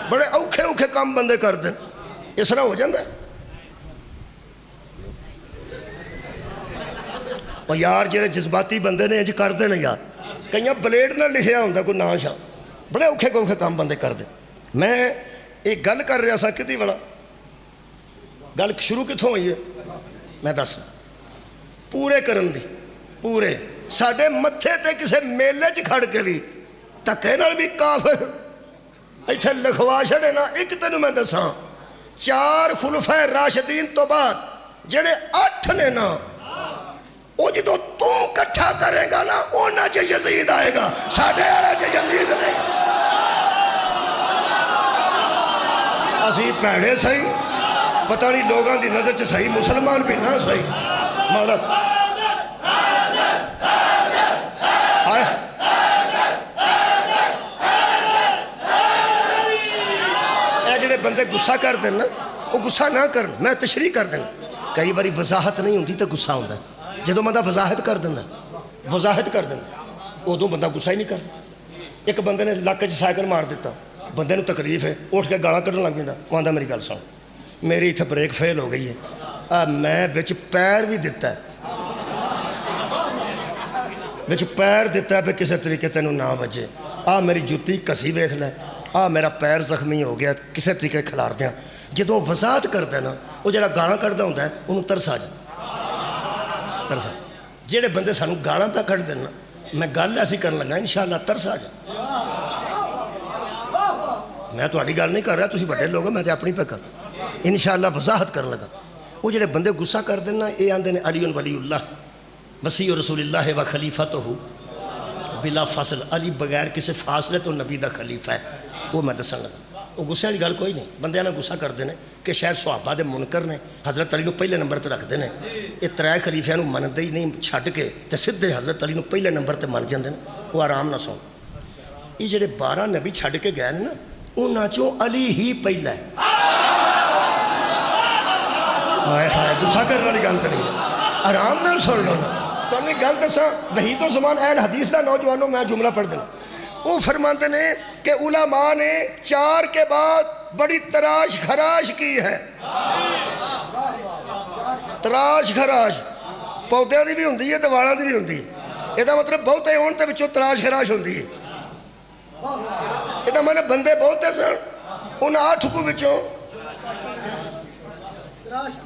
بڑے اوکھے اوکھے کام بندے کر دیں، اس طرح ہو جاندہ ہے، اور یار جڑے جذباتی بندے نے انج کردے نے یار، کئیاں بلیڈ نہ لکھیا ہوندا کوئی نام شاہ، بڑے اوکھے اوکھے کام بندے کر دیں۔ میں ایک گل کر رہا سا کدی والا گل شروع کتوں ہوئی ہے میں دس پورے کرن دی، پورے ساڈے متھے تے کسے میلے چ کھڑ کے بھی دھکے نال بھی کافر ایتھے لکھوا چھڑے نا، ایک تینوں میں دساں 4 خلفائے راشدین تو بعد جڑے 8 نے نا، وہ جدو تو کٹھا کرے گا نا اونا چ یزید آئے گا، ساڈے والا چ یزید نہیں، اسی پیڑے سہی پتہ نہیں لوگاں دی نظر چ صحیح، مسلمان بھی نہ صحیح مالک آئے اے جڑے بندے گسا کر دیں نا، وہ گسا نہ کرن، میں تشریح کر دیں، کئی باری وضاحت نہیں ہوندی تو گسا ہوندا ہے، جدو بندہ وضاحت کر دینا، وضاحت کر دینا ادو بندہ گسا ہی نہیں کرتا۔ ایک بندے نے لک چ سائیکل مار دیتا، بندے نو تکلیف ہے، اٹھ کے گالاں کڈن لگ پیندا، وہ آندا میری گل سن، میری اتنے بریک فیل ہو گئی ہے، میں بچ پیر بھی دیتا ہے، بچ پیر دیتا ہے پہ کسی طریقے تینوں نہ بجے، میری جُتی کسی ویکھ لے، میرا پیر زخمی ہو گیا کسی طریقے کھلار دیاں، جدوں وضاحت کرتا ہے نا، وہ جڑا گالاں کڈدا ہوندا ہے انہوں ترس آ جائے، ترس آ جڑے بندے سانوں گالاں پہ کڈ دینا، میں گل ایسی کرن لگا انشاءاللہ ترس آ جائے، میں تہاڈی گل نہیں کر رہا، تسی بڑے لوگ ہو، میں تے اپنی پہ کر انشاءاللہ وضاحت کرن لگا، وہ جڑے بندے غصہ کر دینا، یہ آندے نے علی ولی اللہ وصی رسول اللہ و خلیفتہ بلا فاصل، علی بغیر کسی فاصلے تو نبی دا خلیفہ ہے، وہ میں دسن لگا، وہ غصے والی گل کوئی نہیں، بندے نے غصہ کرتے ہیں کہ شاید صحابہ دے منکر نے حضرت علی نو پہلے نمبر تے رکھتے ہیں، یہ 3 خلیفیاں نو منتے ہی نہیں، چھڈ کے تے سیدھے حضرت علی نو پہلے نمبر تے من جاندے ہیں، وہ آرام نہ سن، یہ جڑے 12 نبی چھڈ کے گئے نا، انہاں چوں علی ہی پہلا ہے، ہائے ہائے غصہ کرنے والی گل تو نہیں ہے، آرام نال سن لو نا، تو ہم نے گل دساں وحید و زمان اہل حدیث دا نوجوانوں میں جملہ پڑھ دینا، وہ فرماتے ہیں کہ علماء نے 4 کے بعد بڑی تراش خراش کی ہے، تراش خراش پودیاں دی بھی ہوندی ہے تے والاں دی بھی ہوندی ہے، یہ مطلب بہتے ہون تے وچوں تراش خراش ہوندی ہے، یہ مطلب بندے بہتے سن ان 8 کو وچوں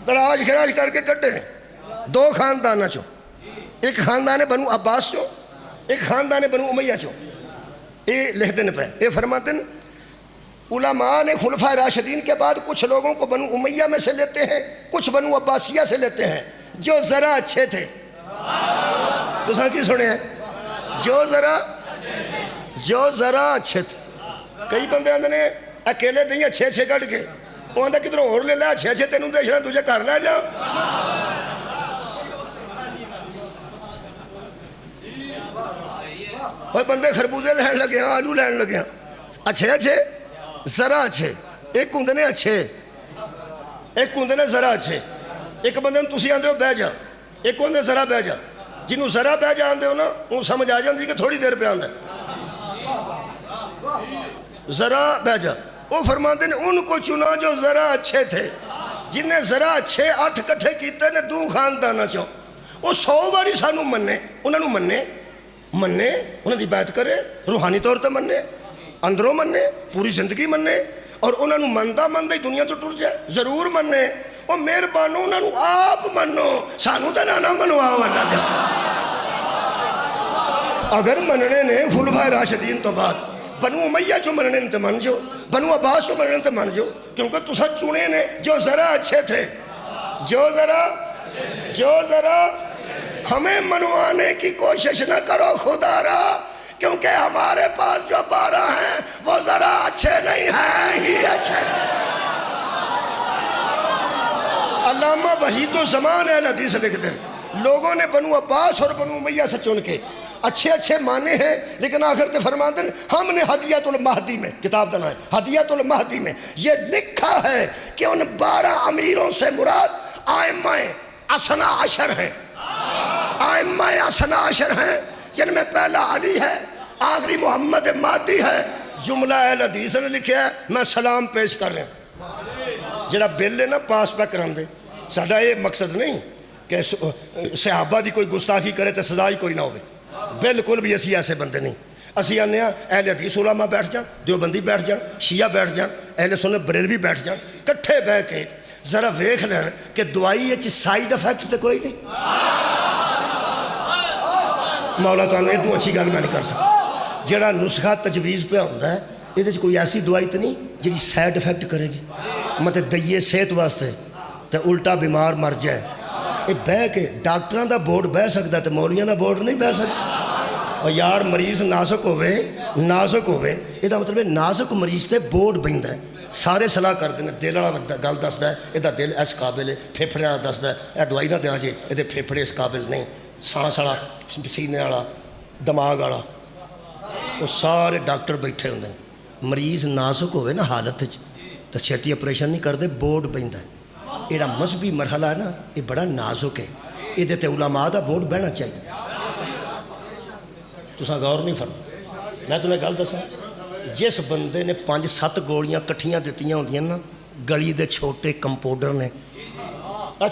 تراش خراش کر کے کٹے 2 خاندانہ چوں، ایک خاندان بنو عباس چوں، ایک خاندان بنو امیہ چوں، یہ لکھ دینے پہ، یہ فرماتے ہیں علماء نے خلفائے راشدین کے بعد کچھ لوگوں کو بنو امیہ میں سے لیتے ہیں، کچھ بنو عباسیہ سے لیتے ہیں، جو ذرا اچھے تھے، تو ساں کی سنے ہیں جو ذرا اچھے تھے، کئی بندے آندے نے اکیلے دیں اچھے کٹ کے، وہ آندہ کدھروں اور لے لے اچھے تینوں دے چھڑا تجھے کر لے جا، اور بندے خربوزے لین لگے ہیں، آلو لین لگے ہیں، اچھے اچھے ذرا اچھے، ایک ہوں نے اچھے، ایک ہوں نے ذرا اچھے، ایک بندے میں تسی آندے ہو بہ جا، ایک ہوں نے ذرا بہ جا، جنہوں ذرا بہ جا آندے ہو نا وہ سمجھ آ جاندی کہ تھوڑی دیر پہ آندہ ہے، ذرا بہ جا۔ وہ فرماتے ہیں ان کو چنا جو ذرا اچھے تھے، جنہیں ذرا اچھے 8 کٹھے کیتے نے 2 خاندانہ چوں، وہ 100 باری سانو مننے، انہوں مننے انہوں دی بیعت کرے، روحانی طور تے مننے، اندروں مننے، پوری زندگی مننے، اور انہوں مندہ ہی دنیا تو ٹر جائے، ضرور مننے۔ وہ مہربانو انہوں آپ منو، سانو تے نہ منواؤ اللہ دے۔ اگر مننے نے خلفائے راشدین تو بعد بنو امیہ جو مننے نے تو من جو، بنو عباس جو مننے نے تو من جو، کیونکہ تسا چنے نے جو ذرا اچھے تھے، جو ذرا ہمیں منوانے کی کوشش نہ کرو خدا را، کیونکہ ہمارے پاس جو 12 ہیں وہ ذرا اچھے نہیں ہیں ہی اچھے۔ علامہ وحید الزمان اہل حدیث لکھتے ہیں لوگوں نے بنو عباس اور بنو امیہ سے چن کے اچھے مانے ہیں، لیکن آخر تے فرماتے ہیں ہم نے ہدیۃ المہدی میں، کتاب دنا ہے ہدیۃ المہدی میں یہ لکھا ہے کہ ان 12 امیروں سے مراد ائمہ اثنا عشر ہیں، ائمہ اثنا عشر ہیں، جن میں پہلا علی ہے، آخری محمد مہدی ہے۔ جملہ اہل حدیث نے لکھا ہے، میں سلام پیش کر رہا ہوں، جڑا بل ہے نا پاس پہ کرن دے۔ ساڈا یہ مقصد نہیں کہ صحابہ دی کوئی گستاخی کرے تو سزا ہی کوئی نہ ہوئے، بالکل بھی اسی ایسے بندے نہیں۔ اسی آنے ہیں اہل حدیث علماء بیٹھ جان، دیوبندی بیٹھ جان، شیعہ بیٹھ جان، اہل سنت بریلوی بیٹھ جان، کٹھے بہ کے ذرا ویکھ لین کہ دوائی اچ سائیڈ افیکٹ تے کوئی نہیں۔ مولا تعالیٰ ادو اچھی گل میں نہیں کر سکتا۔ جڑا نسخہ تجویز پہ ہوندا ہے یہ کوئی ایسی دوائی تو نہیں جڑی سائیڈ افیکٹ کرے گی، مطلب دئیے صحت واسطے تے الٹا بیمار مر جائے۔ یہ بہ کے ڈاکٹراں دا بورڈ بہ سکتا تے مولیاں دا بورڈ نہیں بہ سکتا۔ اور یار مریض نازک ہوئے یہ مطلب ہے نازک مریض تے بورڈ بہندا ہے، سارے صلاح کر دیں، دل والا گل دستا ہے یہ دل اس قابل ہے، پھیپھڑے والا دستا ہے یہ دوائی نہ دیا جی یہ پھیپھڑے اس قابل نہیں، سانس والا، سینے والا، دماغ والا، وہ سارے ڈاکٹر بیٹھے ہوندے ہیں۔ مریض نازک ہوئے نا حالت تو چھیٹی آپریشن نہیں کرتے، بورڈ بہندا ہے۔ یہ مذہبی مرحلہ ہے نا یہ بڑا نازک ہے، یہ علماء دا بورڈ بہنا چاہیے۔ تساں غور نہیں فرما، میں تمہیں گل دساں، جس بندے نے 5-7 گولیاں کٹھیاں دتیاں ہوندیاں نا گلی دے چھوٹے کمپاؤڈر نے،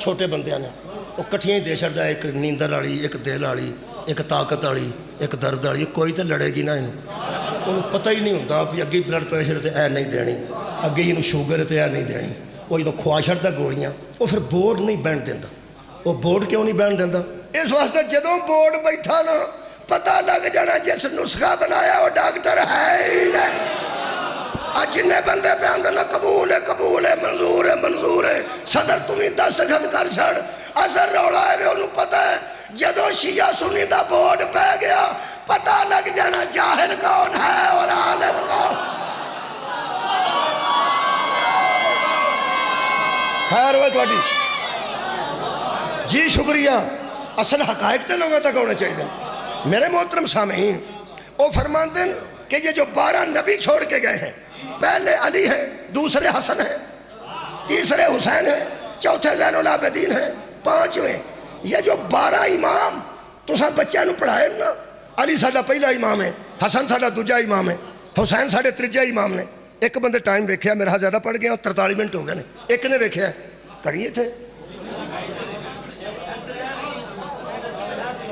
چھوٹے بندیاں نے وہ کٹھیاں ہی دے چھڑدا، ایک نیندر والی، ایک دل والی، ایک طاقت والی، ایک درد والی، کوئی تو لڑے گی نا انہوں پتہ ہی نہیں ہوتا بھی اگے بلڈ پریشر تے اے نہیں دینی، اگے انہوں شوگر تے اے نہیں دینی، وہ جدوں کھوا چھڑدا گولیاں وہ پھر بورڈ نہیں بہن دیندا۔ وہ بورڈ کیوں نہیں بہن دیندا؟ اس واسطے جدوں بورڈ بیٹھا نا پتہ لگ جانا جس نسخہ بنایا وہ ڈاکٹر ہے ہی نہیں۔ جن بندے پہ آندے نا قبول ہے، منظور ہے، صدر تمہیں دستخط کر چھڑ، اثر روڑا ہے انہوں پتہ ہے جدوں شیعہ سنی دا بورڈ پہ گیا پتہ لگ جانا جاہل کون ہے اور عالم کون۔ خیر ہوئے تھوڑی جی شکریہ، اصل حقائق تے لوگوں تک ہونے چاہیے۔ میرے محترم سامعین، وہ فرماتے ہیں کہ یہ جو 12 نبی چھوڑ کے گئے ہیں، پہلے علی ہیں، دوسرے حسن ہیں، تیسرے حسین ہیں، چوتھے زین العابدین ہیں، 5ویں یہ جو 12 امام تو سب بچوں نے پڑھائے نا، علی ساڈا پہلا امام ہے، حسن ساڈا دوجا امام ہے، حسین ساڈے تیجا امام نے۔ ایک بندے ٹائم ویکھیا میرا زیادہ پڑھ گیا 43 منٹ ہو گئے نے، ایک نے ویکھیا کڑیے تھے،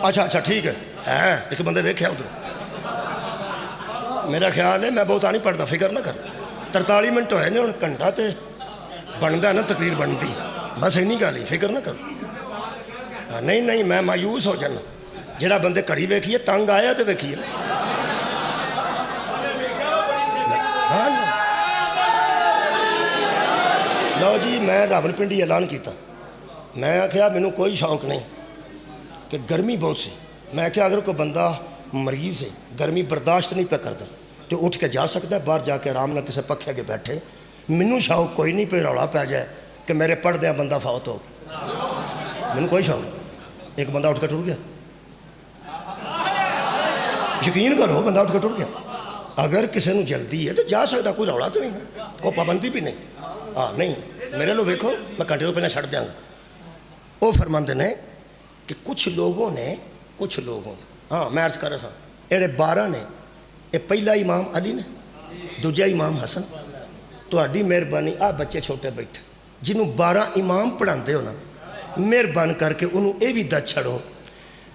اچھا ٹھیک ہے ایک بندے ویکھیا ادھر، میرا خیال ہے میں بہت نہیں پڑھتا، فکر نہ کر، 43 منٹ ہوئے نے، ہوں گھنٹہ تے بنتا ہے نا تقریر بنتی، بس اینی گل ہی، فکر نہ کرو۔ نہیں میں مایوس ہو جانا، جڑا بندے کڑی ویکھیے تنگ آیا تو ویکھیے لو جی۔ میں راولپنڈی اعلان کیتا، میں آخیا مینوں کوئی شوق نہیں کہ گرمی بہت سی، میں آخیا اگر کوئی بندہ مریض ہے گرمی برداشت نہیں پہ کرتا تو اٹھ کے جا سکتا ہے باہر جا کے آرام نہ کسی پکھے کے بیٹھے، مینوں شوق کوئی نہیں پہ رولا پہ جائے کہ میرے پڑھ دیا بندہ فوت ہو گیا، مینوں کوئی شوق نہیں۔ ایک بندہ اٹھ کے ٹر گیا، یقین کرو بندہ اٹھ کے ٹر گیا. اگر کسی کو جلدی ہے تو جا سکتا, کوئی رولا تو نہیں ہے, کوئی پابندی بھی نہیں. ہاں نہیں میرے لو ویکھو میں گھنٹے تو پہلے چھੱਡ دیاں گا. وہ فرماندے نے کہ کچھ لوگوں نے ہاں میں عرض کر رہا تھا یہ 12 نے, یہ پہلا امام علی نے, دوجا امام حسن. تہاڈی مہربانی آ بچے چھوٹے بیٹھے جنہوں 12 امام پڑھاندے ہو نا, مہربان کر کے انہوں یہ بھی دس چھڑو,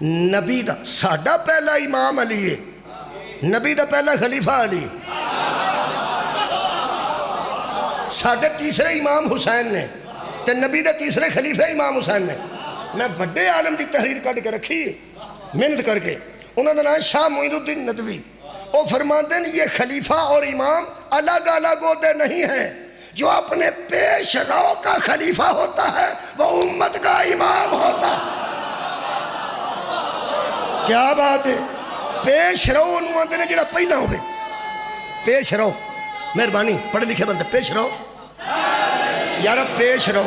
نبی دا ساڈا پہلا امام علی ہے, نبی دا پہلا خلیفہ علی, ساڈے تیسرے امام حسین نے تے نبی دے تیسرے خلیفہ امام حسین نے. میں بڑے عالم دی تحریر کٹ کے رکھی محنت کر کے, انہوں نے نام شاہ معین الدین ندوی. وہ فرماتے ہیں یہ خلیفہ اور امام الگ الگ عہدے نہیں ہیں, جو اپنے پیش رو کا خلیفہ ہوتا ہے وہ امت کا امام ہوتا ہے. کیا بات ہے, پیش رو انہوں آتے ہیں جڑا پہلا ہوئے, پیش رو, مہربانی پڑھے لکھے بندے پیش رو یار, پیش رو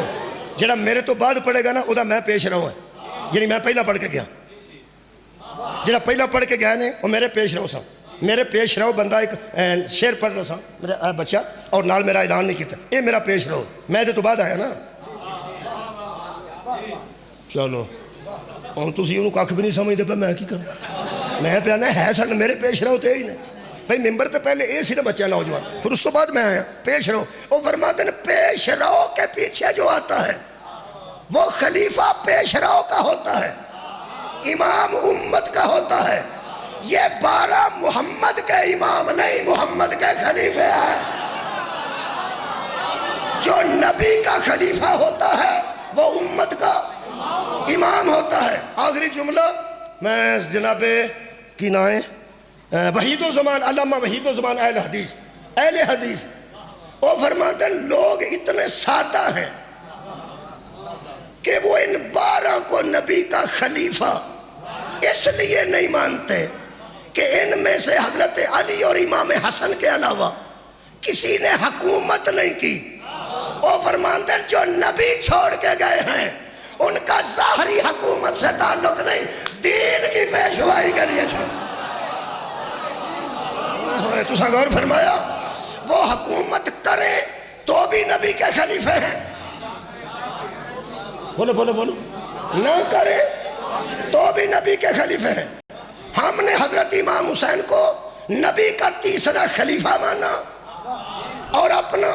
جڑا میرے تو بعد پڑھے گا نا وہ میں پیش رو ہے, یعنی میں پہلا پڑھ کے گیا, جڑا پہلا پڑھ کے گیا نے وہ میرے پیش رو سا. میرے پیش رو بندہ ایک شعر پڑھ رہا سا میرا بچہ, اور نال میرا اعلان نہیں کیتا, یہ میرا پیش رو, میں تو بعد آیا نا. چلو ہوں تھی انہوں کھ بھی نہیں سمجھتے پہ میں کی کروں, میں پہ آنا ہے سن میرے پیش رو تے ہی نے بھائی. ممبر تو پہلے یہ سی نا بچہ نوجوان, پھر اس تو بعد میں آیا پیش رو. وہ فرماتے ہیں پیش رو کے پیچھے جو آتا ہے وہ خلیفہ پیش رو کا ہوتا ہے, امام امت کا ہوتا ہے. یہ 12 محمد کے امام نہیں, محمد کے خلیفے ہیں. جو نبی کا خلیفہ ہوتا ہے وہ امت کا امام ہوتا ہے. آخری جملہ میں جناب کی نائیں وحید و زمان, علامہ وحید و زمان اہل حدیث, وہ فرماتے ہیں لوگ اتنے سادہ ہیں کہ وہ ان 12 کو نبی کا خلیفہ اس لیے نہیں مانتے کہ ان میں سے حضرت علی اور امام حسن کے علاوہ کسی نے حکومت نہیں کی. وہ فرماتے ہیں جو نبی چھوڑ کے گئے ہیں ان کا ظاہری حکومت سے تعلق نہیں, دین کی پیشوائی کے لیے چھوڑ. تو سا غور فرمایا, وہ حکومت کرے تو بھی نبی کے خلیفے ہیں, بولو بولو بولو, نہ کرے تو بھی نبی کے خلیفے ہیں. ہم نے حضرت امام حسین کو نبی کا تیسرا خلیفہ مانا اور اپنا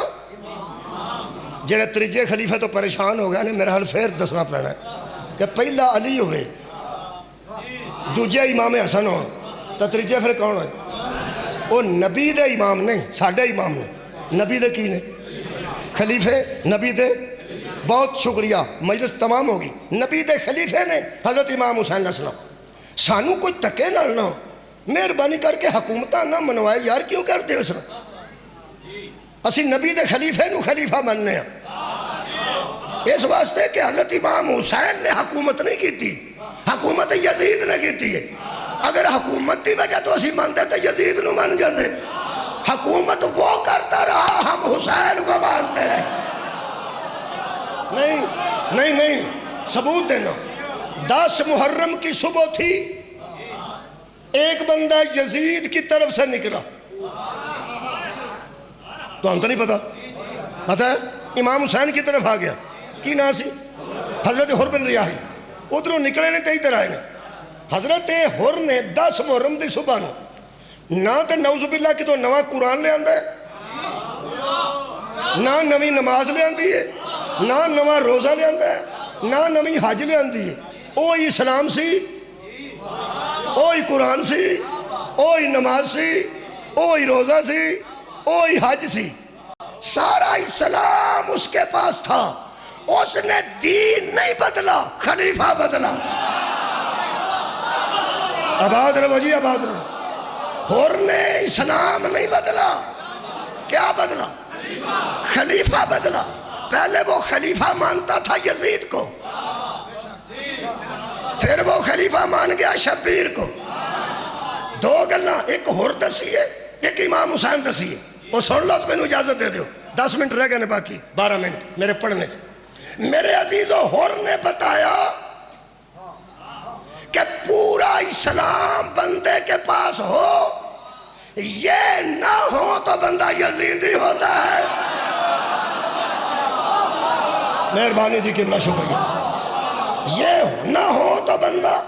جڑے تیجے خلیفہ تو پریشان ہو گیا نے, میرا حال پھر دسنا پڑنا ہے کہ پہلا علی ہوئے, دوجے امام حسن ہو, تو تیجے پھر کون ہوئے؟ وہ نبی دے امام نہیں, ساڑھے امام نے. نبی دے کی نے خلیفے, نبی دے, بہت شکریہ مجلس تمام ہوگی, نبی دے خلیفے نے حضرت امام حسین السلام. سانو کوئی تکے نال نہ, مہربانی کر کے حکومتہ نہ منوائے یار, کیوں کر دے اس نے؟ اسی نبی دے خلیفے نو خلیفہ مننے ہیں اس واسطے کہ حضرت امام حسین نے حکومت نہیں کی تھی, حکومت یزید نے کی تھی. اگر حکومت دی وجہ تو اسی مانتے تو یزید نو مان جاندے. حکومت وہ کرتا رہا, ہم حسین کو مانتے رہے. نہیں نہیں نہیں, ثبوت دینا. 10 محرم کی صبح تھی, ایک بندہ یزید کی طرف سے نکلا, تو ہم تو نہیں پتا ہے, امام حسین کی طرف آ گیا. کی نام سی؟ حضرت حر بن ریاحی. ادھروں نکلے نے تے ادھر آئے نے. حضرت حر نے 10 محرم دی صبح نو نہ تے نعوذ باللہ کی تو نواں قرآن لے آندا ہے, نہ نوی نماز لے آندی ہے, نہ نواں روزہ لے آندا ہے, نہ نوی حج لے آندی ہے. اوہی اسلام سی, اوہی قرآن سی, اوہی نماز سی, اوہی روزہ سی, اوہی حج سی. سارا اسلام اس کے پاس تھا. اس نے دین نہیں بدلا, خلیفہ بدلا. آباد رہو جی, آباد رہو. حر نے اسلام نہیں بدلا, کیا بدلا؟ خلیفہ بدلا. پہلے وہ خلیفہ مانتا تھا یزید کو, پھر وہ خلیفہ مان گیا شبیر کو. 2 گلاں, ایک حر دسی ہے, ایک امام حسین دسی ہے. وہ سن لو تو میں نے اجازت دے دیو, 10 منٹ رہ گئے نے, باقی 12 منٹ میرے پڑھنے. میرے عزیزو, حر نے بتایا کہ پورا اسلام بندے کے پاس ہو، یہ نہ ہو تو بندہ یزیدی ہوتا ہے۔ مہربانی جی قبلہ شکریہ۔ یہ نہ ہو تو بندہ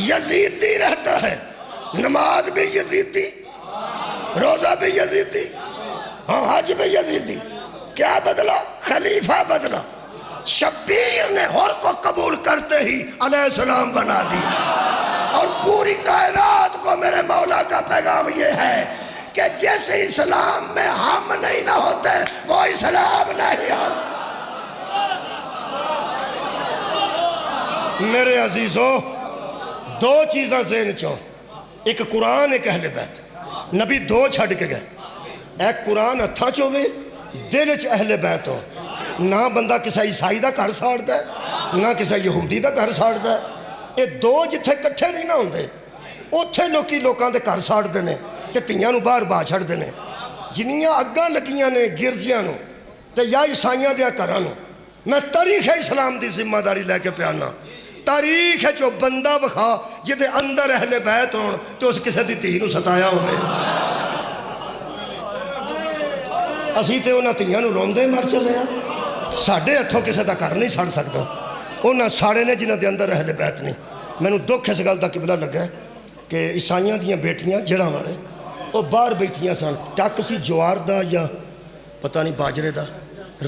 یزیدی رہتا ہے، نماز بھی یزیدی، روزہ بھی یزیدی، ہاں حج بھی یزیدی۔ کیا بدلا؟ خلیفہ بدلا۔ شبیر نے ہر کو قبول کرتے ہی علیہ السلام بنا دی۔ اور پوری کائنات کو میرے مولا کا پیغام یہ ہے کہ جس اسلام میں ہم نہیں نہ ہوتے وہ اسلام نہیں ہوتا۔ میرے عزیزو، دو چیزاں ذہن چو، ایک قرآن ایک اہل بیت۔ نبی دو چھڑ کے گئے، ایک قرآن ہتھاں چوے، دل چ اہل بیت ہو۔ نہ بندہ کسا عیسائی دا گھر ساڑتا ہے، نہ کسا یہودی دا گھر ساڑتا ہے۔ یہ دو جتھے کٹھے نہیں نہ ہوندے، اوتھے لوکی لوکاں دے گھر ساڑ دینے تے تیاں نو باہر باہر چھڑ دینے۔ جنیاں اگاں لگیاں نے گرجیاں نو تے یا عیسائیاں دیا گھراں نو، میں تاریخ اسلام دی ذمہ داری لے کے پیانا۔ تاریخ ہے جو بندہ بخا جدے اندر اہل بیت ہون تو اس کسے دی تھی نو ستایا ہوئے۔ اسی تے انہاں تیاں نو روندے مر چلے ہیں، ساڑھے ہتھوں کسے دا کر نہیں ساڑ سکتا۔ انہاں ساڑے نے جنہاں دے اندر اہل بیت نہیں۔ میں نو دکھ اس گل دا قبلہ لگا ہے کہ عیسائیاں دیاں بیٹیاں جڑاں والے وہ باہر بیٹھیاں سن، ٹک سی جوار دا یا پتہ نہیں باجرے دا،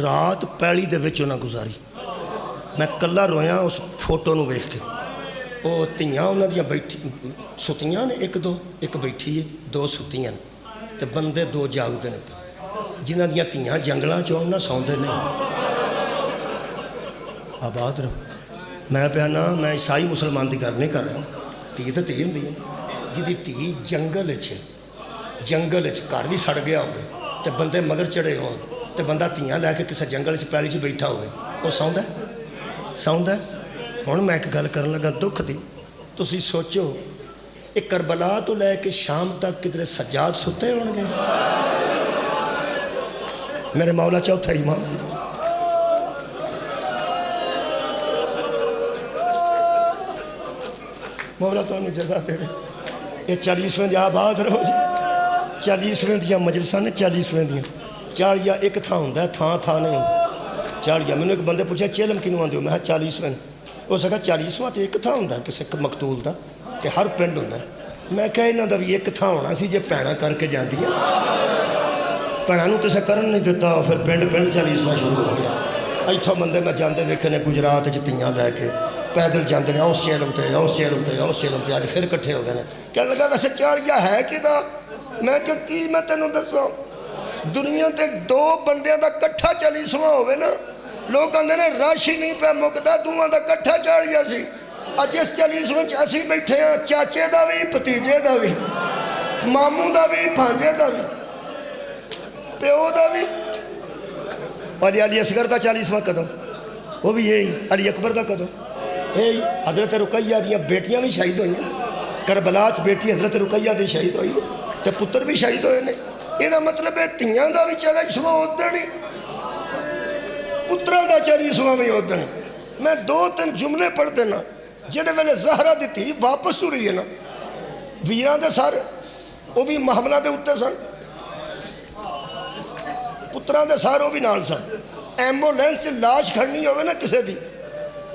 رات پیلی دے وچ انہاں گزاری۔ میں کلا رویاں اس فوٹو نو ویکھ کے۔ وہ تیاں انہاں دیاں بیٹھی ستیاں نے، ایک بیٹھی ہے، دو ستیاں نے تے بندے دو جاگدے نے، جنہاں دیاں تیاں جنگلاں چوں نہ سوندے نہیں۔ آباد رہو۔ میں پیانا میں عیسائی مسلمان دی گل نہیں کر رہا، تھی تو تھی ہوندی ہے جدی تھی جنگل گھر بھی سڑ گیا ہوئے تے بندے مگر چڑھے ہون تے بندہ تیاں لے کے کسے جنگل پیڑی چ بیٹھا ہوئے، وہ سوندا ہے۔ ہن میں ایک گل کرن لگا دکھ دی۔ تسی سوچو ایک کربلا تو لے کے شام تک کدھر سجاد ستے ہون گے؟ میرے مولا چوتھا امام دی مولا تو انہوں جزا دے رہے۔ یہ 40ویں دیا آباد رہو جی، 40ویں دیا مجلسہ نے 40ویں دیا 40 ایک تھا ہوندہ ہے، تھا نہیں ہوندہ 40۔ میں نے ایک بندے پوچھا چیلم کی نو آن دیو، میں 40ویں وہ سکا 40واں تو ایک تھا ہوندہ ہے کسی مقتول دا کہ ہر پرنڈ ہوندہ ہے۔ میں کہا انہوں دا بھی ایک تھا ہونا سی جے پیڑا کر کے جان دیا، پیڑا نو کسے کرن نہیں دیتا، پھر پرنڈ 40واں شروع ہو گیا۔ ایتھوں بندے میں جاندے ویکھے نے گجرات جتیاں لے کے پیدل جاندے نے، اس چیلم تے آج پھر کٹھے ہو گئے نے۔ کہنے لگا ویسے 40 ہے کدا؟ میں کہ کی میں تینوں دسوں، دنیا تے دو بندیاں دا کٹھا 40واں ہوئے نا، لوگ کہندے نے رش ہی نہیں پہ مکدا، دوواں دا کٹھا 40 سی۔ اج اس 40ویں اسی بیٹھے ہیں، چاچے دا بھی، بھتیجے دا بھی، ماموں دا بھی، بھانجے دا بھی، پیو دا بھی۔ علی اصغر دا 40واں قدم، وہ بھی یہی علی اکبر دا قدم، یہی حضرت رقیہ دیاں بیٹیاں بھی شہید ہوئی ہیں، کربلا چ بیٹی حضرت رقیہ دی شہید ہوئی تے پتر بھی شہید ہوئے نے۔ یہ مطلب ہے تیاں دا بھی 40واں ادھر ہی، پتراں دا 40واں بھی ادھر ہی۔ میں 2-3 جملے پڑھ دینا جڑے ویلے زہرا دی تھی واپس تو رہی ہے نا، ویراں دے سارے وہ بھی محملہ دے اتے سن، پتراں دے سارے وہ بھی نال سن۔ ایمبولینس سے لاش کھڑنی ہوئے نا کسے دی،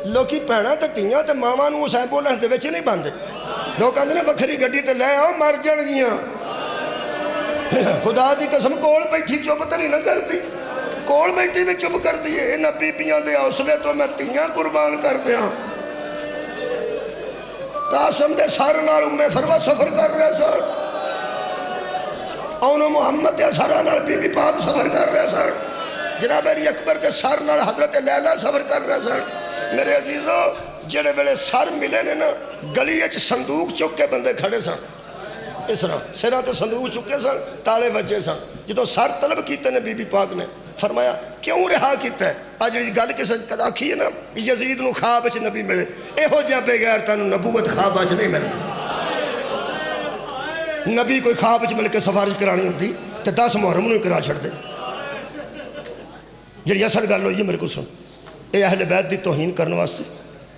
لوکی پینا تے تیاں تے ماما نو اس ایمبولینس دے وچ نہیں باندھے، لوگ کہندے نے بکھری گڈی تے لے آؤ مر جان گیاں۔ خدا دی قسم کول بیٹھی چپ تے نہیں نہ کرتی، کول بیٹھی بھی چپ کر دیئے۔ انہاں بیبیاں دے حوصلے تو میں تیاں قربان کر دیاں۔ قاسم دے سر نال امے فروہ سفر کر رہے سن، اونو محمد دے سر نال بی بی پاک سفر کر رہے سن، جناب علی اکبر دے سر نال حضرت لیلہ سفر کر رہے سن۔ میرے عزیزو جڑے ویلے سر ملے نے نا، گلی اچ صندوق چک کے بندے کھڑے سن، اس طرح سرہ تے صندوق چکے سن، تالے وجے سن۔ جدو سر طلب کیتے نے بی بی پاک نے فرمایا کیوں رہا کیتا ہے؟ آج جی گل کس آکھی ہے نا یزید نو خواب وچ نبی ملے، ایہو جہاں بے غیرتاں نو نبوت خواب وچ نہیں ملتی۔ نبی کوئی خواب وچ مل کے سفارش کرانی ہوندی تے 10 محرم نو کرا چھڑ دے۔ جڑی اصل گل ہوئی ہے میرے کو سن، اے اہل بیت دی توہین کرنے واسطے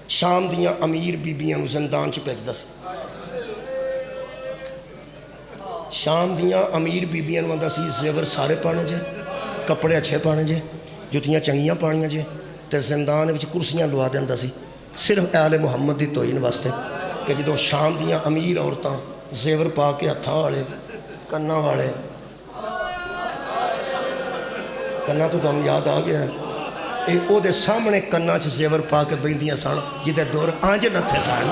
ਸ਼ਾਮ ਦੀਆਂ ਅਮੀਰ ਬੀਬੀਆਂ ਨੂੰ ਜ਼ਿੰਦਾਨ 'ਚ ਭੇਜਦਾ ਸੀ। ਸ਼ਾਮ ਦੀਆਂ ਅਮੀਰ ਬੀਬੀਆਂ ਨੂੰ ਆਂਦਾ ਸੀ ਜ਼ੇਵਰ ਸਾਰੇ ਪਾਣੇ ਜੇ, ਕੱਪੜੇ ਅੱਛੇ ਪਾਣੇ ਜੇ, ਜੁੱਤੀਆਂ ਚੰਗੀਆਂ ਪਾਣੀਆਂ ਜੇ, ਤੇ ਜ਼ਿੰਦਾਨ ਵਿੱਚ ਕੁਰਸੀਆਂ ਲਵਾ ਦਿੰਦਾ ਸੀ ਸਿਰਫ ਆਲੇ ਮੁਹੰਮਦ ਦੀ ਤੋਹੀਨ ਵਾਸਤੇ। ਕਿ ਜਦੋਂ ਸ਼ਾਮ ਦੀਆਂ ਅਮੀਰ ਔਰਤਾਂ ਜ਼ੇਵਰ ਪਾ ਕੇ ਹੱਥਾਂ ਵਾਲੇ, ਕੰਨਾਂ ਵਾਲੇ, ਕੰਨਾਂ ਤੋਂ ਤੁਹਾਨੂੰ ਯਾਦ ਆ ਗਿਆ, ਇਹ ਉਹਦੇ ਸਾਹਮਣੇ ਕੰਨਾਂ 'ਚ ਜ਼ੇਵਰ ਪਾ ਕੇ ਬਹਿੰਦੀਆਂ ਸਨ ਜਿਹਦੇ ਦੌਰ ਆਂਝ ਨੱਥੇ ਸਨ,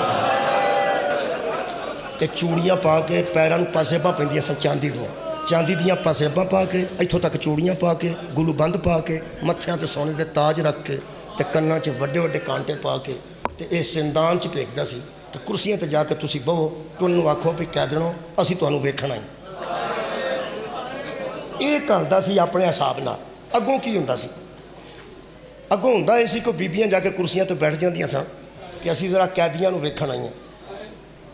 ਤੇ ਚੂੜੀਆਂ ਪਾ ਕੇ ਪੈਰਾਂ ਨੂੰ ਪਾਸੇਬਾਂ ਪੈਂਦੀਆਂ ਸਨ ਚਾਂਦੀ ਦੀਆਂ ਪਾਸੇਬਾਂ ਪਾ ਕੇ, ਇੱਥੋਂ ਤੱਕ ਚੂੜੀਆਂ ਪਾ ਕੇ, ਗੁਲੂਬੰਦ ਪਾ ਕੇ, ਮੱਥਿਆਂ 'ਤੇ ਸੋਨੇ ਦੇ ਤਾਜ ਰੱਖ ਕੇ, ਤੇ ਕੰਨਾਂ 'ਚ ਵੱਡੇ ਵੱਡੇ ਕਾਂਟੇ ਪਾ ਕੇ, ਤੇ ਇਹ ਜ਼ਿੰਦਾਨ 'ਚ ਭੇਜਦਾ ਸੀ ਕਿ ਕੁਰਸੀਆਂ 'ਤੇ ਜਾ ਕੇ ਤੁਸੀਂ ਬਹੋ, ਤੇ ਉਹਨੂੰ ਆਖੋ ਵੀ ਕੈਦਣੋ ਅਸੀਂ ਤੁਹਾਨੂੰ ਵੇਖਣਾ ਹੀ। ਇਹ ਕਰਦਾ ਸੀ ਆਪਣੇ ਹਿਸਾਬ ਨਾਲ। ਅੱਗੋਂ ਕੀ ਹੁੰਦਾ ਸੀ? ਅੱਗੋਂ ਹੁੰਦਾ ਇਹ ਸੀ ਕਿ ਬੀਬੀਆਂ ਜਾ ਕੇ ਕੁਰਸੀਆਂ 'ਤੇ ਬੈਠ ਜਾਂਦੀਆਂ ਸਨ ਕਿ ਅਸੀਂ ਜ਼ਰਾ ਕੈਦੀਆਂ ਨੂੰ ਵੇਖਣ ਆਈਆਂ।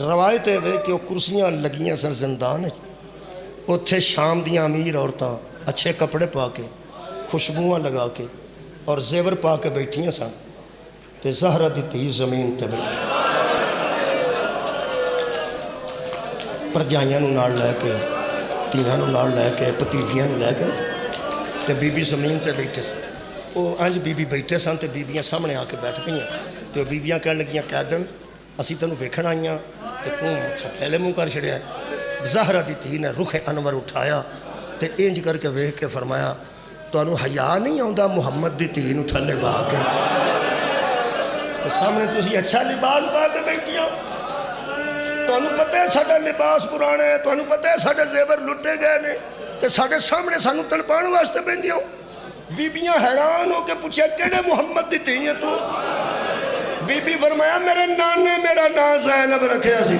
ਰਵਾਇਤ ਇਹ ਵੇ ਕਿ ਉਹ ਕੁਰਸੀਆਂ ਲੱਗੀਆਂ ਸਨ ਜ਼ਿੰਦਾਨ, ਉੱਥੇ ਸ਼ਾਮ ਦੀਆਂ ਅਮੀਰ ਔਰਤਾਂ ਅੱਛੇ ਕੱਪੜੇ ਪਾ ਕੇ, ਖੁਸ਼ਬੂਆਂ ਲਗਾ ਕੇ ਔਰ ਜ਼ੇਵਰ ਪਾ ਕੇ ਬੈਠੀਆਂ ਸਨ, ਤੇ ਜ਼ਹਰਾ ਦੀ ਧੀ ਜ਼ਮੀਨ 'ਤੇ ਬੈਠੀ ਭਰਜਾਈਆਂ ਨੂੰ ਨਾਲ ਲੈ ਕੇ, ਧੀਆਂ ਨੂੰ ਨਾਲ ਲੈ ਕੇ, ਭਤੀਜੀਆਂ ਨੂੰ ਲੈ ਕੇ, ਤੇ ਬੀਬੀ ਜ਼ਮੀਨ 'ਤੇ ਬੈਠੇ ਸਨ। ਉਹ ਇੰਝ ਬੀਬੀ ਬੈਠੇ ਸਨ ਤੇ ਬੀਬੀਆਂ ਸਾਹਮਣੇ ਆ ਕੇ ਬੈਠ ਗਈਆਂ, ਤੇ ਉਹ ਬੀਬੀਆਂ ਕਹਿਣ ਲੱਗੀਆਂ ਕੈਦਨ ਅਸੀਂ ਤੈਨੂੰ ਵੇਖਣ ਆਈਆਂ ਤੇ ਤੂੰ ਥੱਲੇ ਮੂੰਹ ਕਰ ਛੜਿਆ। ਜ਼ਹਰਾ ਦੀ ਧੀ ਨੇ ਰੁਖ ਅਨਵਰ ਉਠਾਇਆ ਤੇ ਇੰਜ ਕਰਕੇ ਵੇਖ ਕੇ ਫਰਮਾਇਆ ਤੁਹਾਨੂੰ ਹਯਾ ਨਹੀਂ ਆਉਂਦਾ ਮੁਹੰਮਦ ਦੀ ਧੀ ਨੂੰ ਥੱਲੇ ਬਾ ਕੇ, ਤੇ ਸਾਹਮਣੇ ਤੁਸੀਂ ਅੱਛਾ ਲਿਬਾਸ ਪਾ ਕੇ ਬੈਠੀਆਂ, ਤੁਹਾਨੂੰ ਪਤਾ ਹੈ ਸਾਡਾ ਲਿਬਾਸ ਪੁਰਾਣਾ ਹੈ, ਤੁਹਾਨੂੰ ਪਤਾ ਹੈ ਸਾਡੇ ਜ਼ੇਵਰ ਲੁੱਟੇ ਗਏ ਨੇ, ਤੇ ਸਾਡੇ ਸਾਹਮਣੇ ਸਾਨੂੰ ਤੜਪਾਉਣ ਵਾਸਤੇ ਬਹਿੰਦੀਆਂ ਹੋ। ਬੀਬੀਆਂ ਹੈਰਾਨ ਹੋ ਕੇ ਪੁੱਛਿਆ ਕਿਹੜੇ ਮੁਹੰਮਦ ਦੀ ਧੀ ਹੈ ਤੂੰ? ਬੀਬੀ ਫਰਮਾਇਆ ਮੇਰੇ ਨਾਨੇ ਮੇਰਾ ਨਾਂ ਜ਼ੈਨਬ ਰੱਖਿਆ ਸੀ,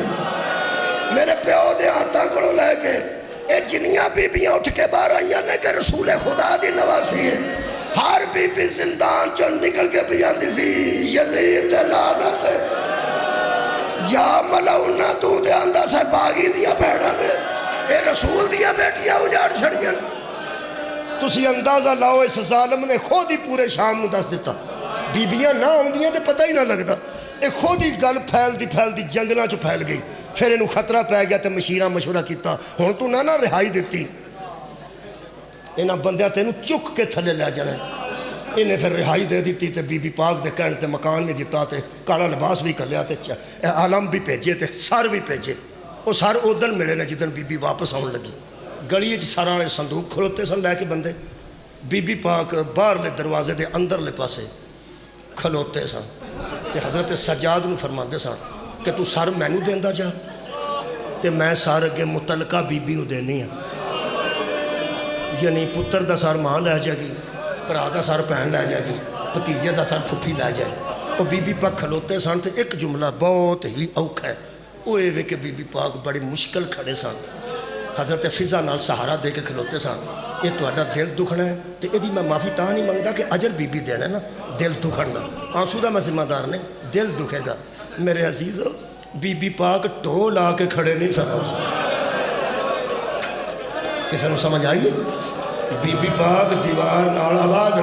ਮੇਰੇ ਪਿਓ ਦੇ ਹੱਥਾਂ ਕੋਲੋਂ ਲੈ ਕੇ ਇਹ ਜਿੰਨੀਆਂ ਬੀਬੀਆਂ ਉੱਠ ਕੇ ਬਾਹਰ ਆਈਆਂ ਨੇ ਕਿ ਰਸੂਲ ਖੁਦਾ ਦੀ ਨਵਾਜ਼ੀ ਹੈ, ਹਰ ਬੀਬੀ ਜ਼ਿੰਦਾਨ ਚੋਂ ਨਿਕਲ ਕੇ ਵੀ ਆਉਂਦੀ ਸੀ ਯਜ਼ੀਦ ਤੇ ਲਾਨਤ ਜਾ ਮਲਾਉਣਾ ਤੂੰ ਤੇ ਆਂਦਾ ਸਾ ਬਾਗੀ ਦੀਆਂ ਭੈਣਾਂ ਨੇ ਇਹ ਰਸੂਲ ਦੀਆਂ ਬੇਟੀਆਂ ਉਜਾੜ ਛੜੀਆਂ। ਤੁਸੀਂ ਅੰਦਾਜ਼ਾ ਲਾਓ ਇਸ ਜ਼ਾਲਮ ਨੇ ਖੁਦ ਹੀ ਪੂਰੇ ਸ਼ਾਮ ਨੂੰ ਦੱਸ ਦਿੱਤਾ, ਬੀਬੀਆਂ ਨਾ ਆਉਂਦੀਆਂ ਤੇ ਪਤਾ ਹੀ ਨਾ ਲੱਗਦਾ, ਇਹ ਖੁਦ ਹੀ ਗੱਲ ਫੈਲਦੀ ਫੈਲਦੀ ਜੰਗਲਾਂ 'ਚ ਫੈਲ ਗਈ। ਫਿਰ ਇਹਨੂੰ ਖਤਰਾ ਪੈ ਗਿਆ ਤੇ ਮਸ਼ੀਰਾ ਮਸ਼ਵਰਾ ਕੀਤਾ, ਹੁਣ ਤੂੰ ਨਾ ਰਿਹਾਈ ਦਿੱਤੀ, ਇਹਨਾਂ ਬੰਦਿਆਂ ਤੈਨੂੰ ਚੁੱਕ ਕੇ ਥੱਲੇ ਲੈ ਜਾਣਾ। ਇਹਨੇ ਫਿਰ ਰਿਹਾਈ ਦੇ ਦਿੱਤੀ ਤੇ ਬੀਬੀ ਪਾਕ ਦੇ ਕਹਿਣ ਤੇ ਮਕਾਨ ਵੀ ਦਿੱਤਾ ਤੇ ਕਾਲਾ ਲਿਬਾਸ ਵੀ ਘੱਲਿਆ ਤੇ ਆਲਮ ਵੀ ਭੇਜੇ ਤੇ ਸਰ ਵੀ ਭੇਜੇ। ਉਹ ਸਰ ਉਦਣ ਮਿਲੇ ਨੇ ਜਿੱਦਣ ਬੀਬੀ ਵਾਪਸ ਆਉਣ ਲੱਗੀ। ਗਲੀ 'ਚ ਸਾਰਾਂ ਵਾਲੇ ਸੰਦੂਕ ਖਲੋਤੇ ਸਨ ਲੈ ਕੇ ਬੰਦੇ, ਬੀਬੀ ਪਾਕ ਬਾਹਰਲੇ ਦਰਵਾਜ਼ੇ ਦੇ ਅੰਦਰਲੇ ਪਾਸੇ ਖਲੋਤੇ ਸਨ ਤੇ ਹਜ਼ਰਤ ਸਜਾਦ ਨੂੰ ਫਰਮਾਉਂਦੇ ਸਨ ਕਿ ਤੂੰ ਸਰ ਮੈਨੂੰ ਦੇਂਦਾ ਜਾ ਤੇ ਮੈਂ ਸਰ ਅੱਗੇ ਮੁਤਲਕਾ ਬੀਬੀ ਨੂੰ ਦੇਣੀ ਆ, ਯਾਨੀ ਪੁੱਤਰ ਦਾ ਸਰ ਮਾਂ ਲੈ ਜਾਏਗੀ, ਭਰਾ ਦਾ ਸਰ ਭੈਣ ਲੈ ਜਾਏਗੀ, ਭਤੀਜੇ ਦਾ ਸਰ ਫੁੱਫੀ ਲੈ ਜਾਏ। ਉਹ ਬੀਬੀ ਪਾਕ ਖਲੋਤੇ ਸਨ ਤੇ ਇੱਕ ਜੁਮਲਾ ਬਹੁਤ ਹੀ ਔਖਾ ਹੈ, ਉਹ ਇਹ ਵੇ ਕਿ ਬੀਬੀ ਪਾਕ ਬੜੀ ਮੁਸ਼ਕਿਲ ਖੜੇ ਸਨ, ਹਜ਼ਰਤ ਫਿਜ਼ਾ ਨਾਲ ਸਹਾਰਾ ਦੇ ਕੇ ਖਲੋਤੇ ਸਨ। ਇਹ ਤੁਹਾਡਾ ਦਿਲ ਦੁਖਣਾ ਹੈ ਤੇ ਇਹਦੀ ਮੈਂ ਮਾਫੀ ਤਾਂ ਨਹੀਂ ਮੰਗਦਾ ਕਿ ਅਜਰ ਬੀਬੀ ਦੇਣਾ ਨਾ, ਦਿਲ ਦੁਖਣ ਦਾ ਆਂਸੂ ਦਾ ਮੈਂ ਜ਼ਿੰਮੇਦਾਰ ਨਹੀਂ, ਦਿਲ ਦੁਖੇਗਾ। ਮੇਰੇ ਅਜ਼ੀਜ਼ ਬੀਬੀ ਪਾਕ ਢੋ ਲਾ ਕੇ ਖੜੇ ਨਹੀਂ ਸਨ, ਕਿਸੇ ਨੂੰ ਸਮਝ ਆਈ? ਬੀਬੀ ਪਾਕ ਦੀਵਾਰ ਨਾਲ ਆਵਾਜ਼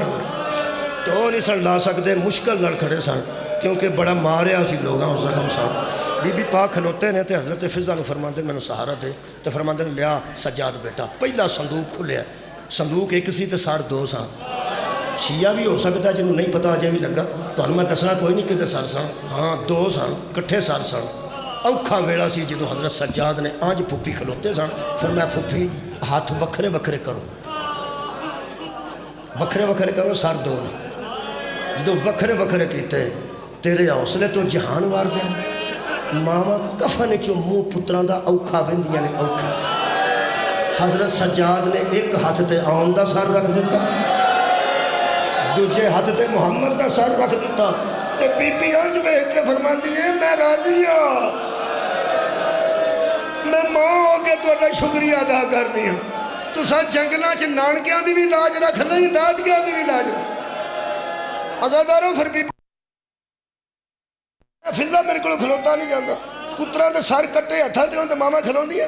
ਢੋ ਨਹੀਂ ਸਨ ਲਾ ਸਕਦੇ, ਮੁਸ਼ਕਲ ਨਾਲ ਖੜੇ ਸਨ ਕਿਉਂਕਿ ਬੜਾ ਮਾਰਿਆ ਸੀ ਲੋਕਾਂ ਉਸ ਜ਼ਖਮ ਸਨ। ਬੀਬੀ ਪਾਕ ਖਲੋਤੇ ਨੇ ਤੇ ਹਜ਼ਰਤ ਫਿਜ਼ਾ ਨੂੰ ਫਰਮਾਉਂਦੇ ਮੈਨੂੰ ਸਹਾਰਾ ਦੇ, ਤੇ ਫਰਮਾਉਂਦੇ ਨੇ ਲਿਆ ਸਜਾਦ ਬੇਟਾ। ਪਹਿਲਾ ਸੰਦੂਕ ਖੁੱਲਿਆ, ਸੰਦੂਕ ਇੱਕ ਸੀ ਤੇ ਸਰ ਦੋ ਸਨ। ਸ਼ੀਆ ਵੀ ਹੋ ਸਕਦਾ ਜਿਹਨੂੰ ਨਹੀਂ ਪਤਾ ਅਜੇ ਵੀ ਲੱਗਾ, ਤੁਹਾਨੂੰ ਮੈਂ ਦੱਸਣਾ ਕੋਈ ਨਹੀਂ ਕਿਤੇ ਸਰ ਸਨ, ਹਾਂ ਦੋ ਸਨ, ਇਕੱਠੇ ਸਰ ਸਨ। ਔਖਾ ਵੇਲਾ ਸੀ ਜਦੋਂ ਹਜ਼ਰਤ ਸਜਾਦ ਨੇ ਅੱਜ ਫੁੱਫੀ ਖਲੋਤੇ ਸਨ। ਫਿਰ ਮੈਂ ਫੁੱਫੀ ਹੱਥ ਵੱਖਰੇ ਵੱਖਰੇ ਕਰੋ, ਵੱਖਰੇ ਵੱਖਰੇ ਕਰੋ, ਸਰ ਦੋ ਨੇ। ਜਦੋਂ ਵੱਖਰੇ ਵੱਖਰੇ ਕੀਤੇ ਤੇਰੇ ਹੌਸਲੇ ਤੋਂ ਜਹਾਨ ਵਾਰ ਦੇ। ਮਾਵਾਂ ਕਫਨ ਚੋਂ ਮੂੰਹ ਪੁੱਤਰਾਂ ਦਾ ਔਖਾ ਵਹਿੰਦੀਆਂ ਨੇ, ਔਖਾ। ਹਜ਼ਰਤ ਸਜਾਦ ਨੇ ਇੱਕ ਹੱਥ ਤੇ ਆਉਣ ਦਾ ਸਰ ਰੱਖ ਦਿੱਤਾ, ਦੂਜੇ ਹੱਥ ਤੇ ਮੁਹੰਮਦ ਦਾ ਸਰ ਰੱਖ ਦਿੱਤਾ, ਤੇ ਬੀਬੀ ਅੰਜ ਵੇਖ ਕੇ ਫਰਮਾਂਦੀ ਹੈ ਮੈਂ ਰਾਜ਼ੀ ਹਾਂ, ਮੈਂ ਮਾਂ ਹੋ ਕੇ ਤੁਹਾਡਾ ਸ਼ੁਕਰੀਆ ਅਦਾ ਕਰਨੀ ਹਾਂ। ਤੁਸੀਂ ਜੰਗਲਾਂ 'ਚ ਨਾਨਕਿਆਂ ਦੀ ਵੀ ਲਾਜ ਰੱਖ ਲਈ, ਦਾਦਕਿਆਂ ਦੀ ਵੀ ਲਾਜ ਰੱਖ। ਅਜ਼ਾਦਾਰੋ ਫਿਰ ਬੀਬੀ ਫਿਜ਼ਾ ਮੇਰੇ ਕੋਲ ਖਲੋਤਾ ਨਹੀਂ ਜਾਂਦਾ, ਪੁੱਤਰਾਂ ਦੇ ਸਰ ਕੱਟੇ ਹੱਥਾਂ 'ਤੇ ਹੋਣ ਤੇ ਮਾਵਾਂ ਖਲੋਂਦੀਆਂ।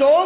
2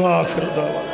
آخر دعوانا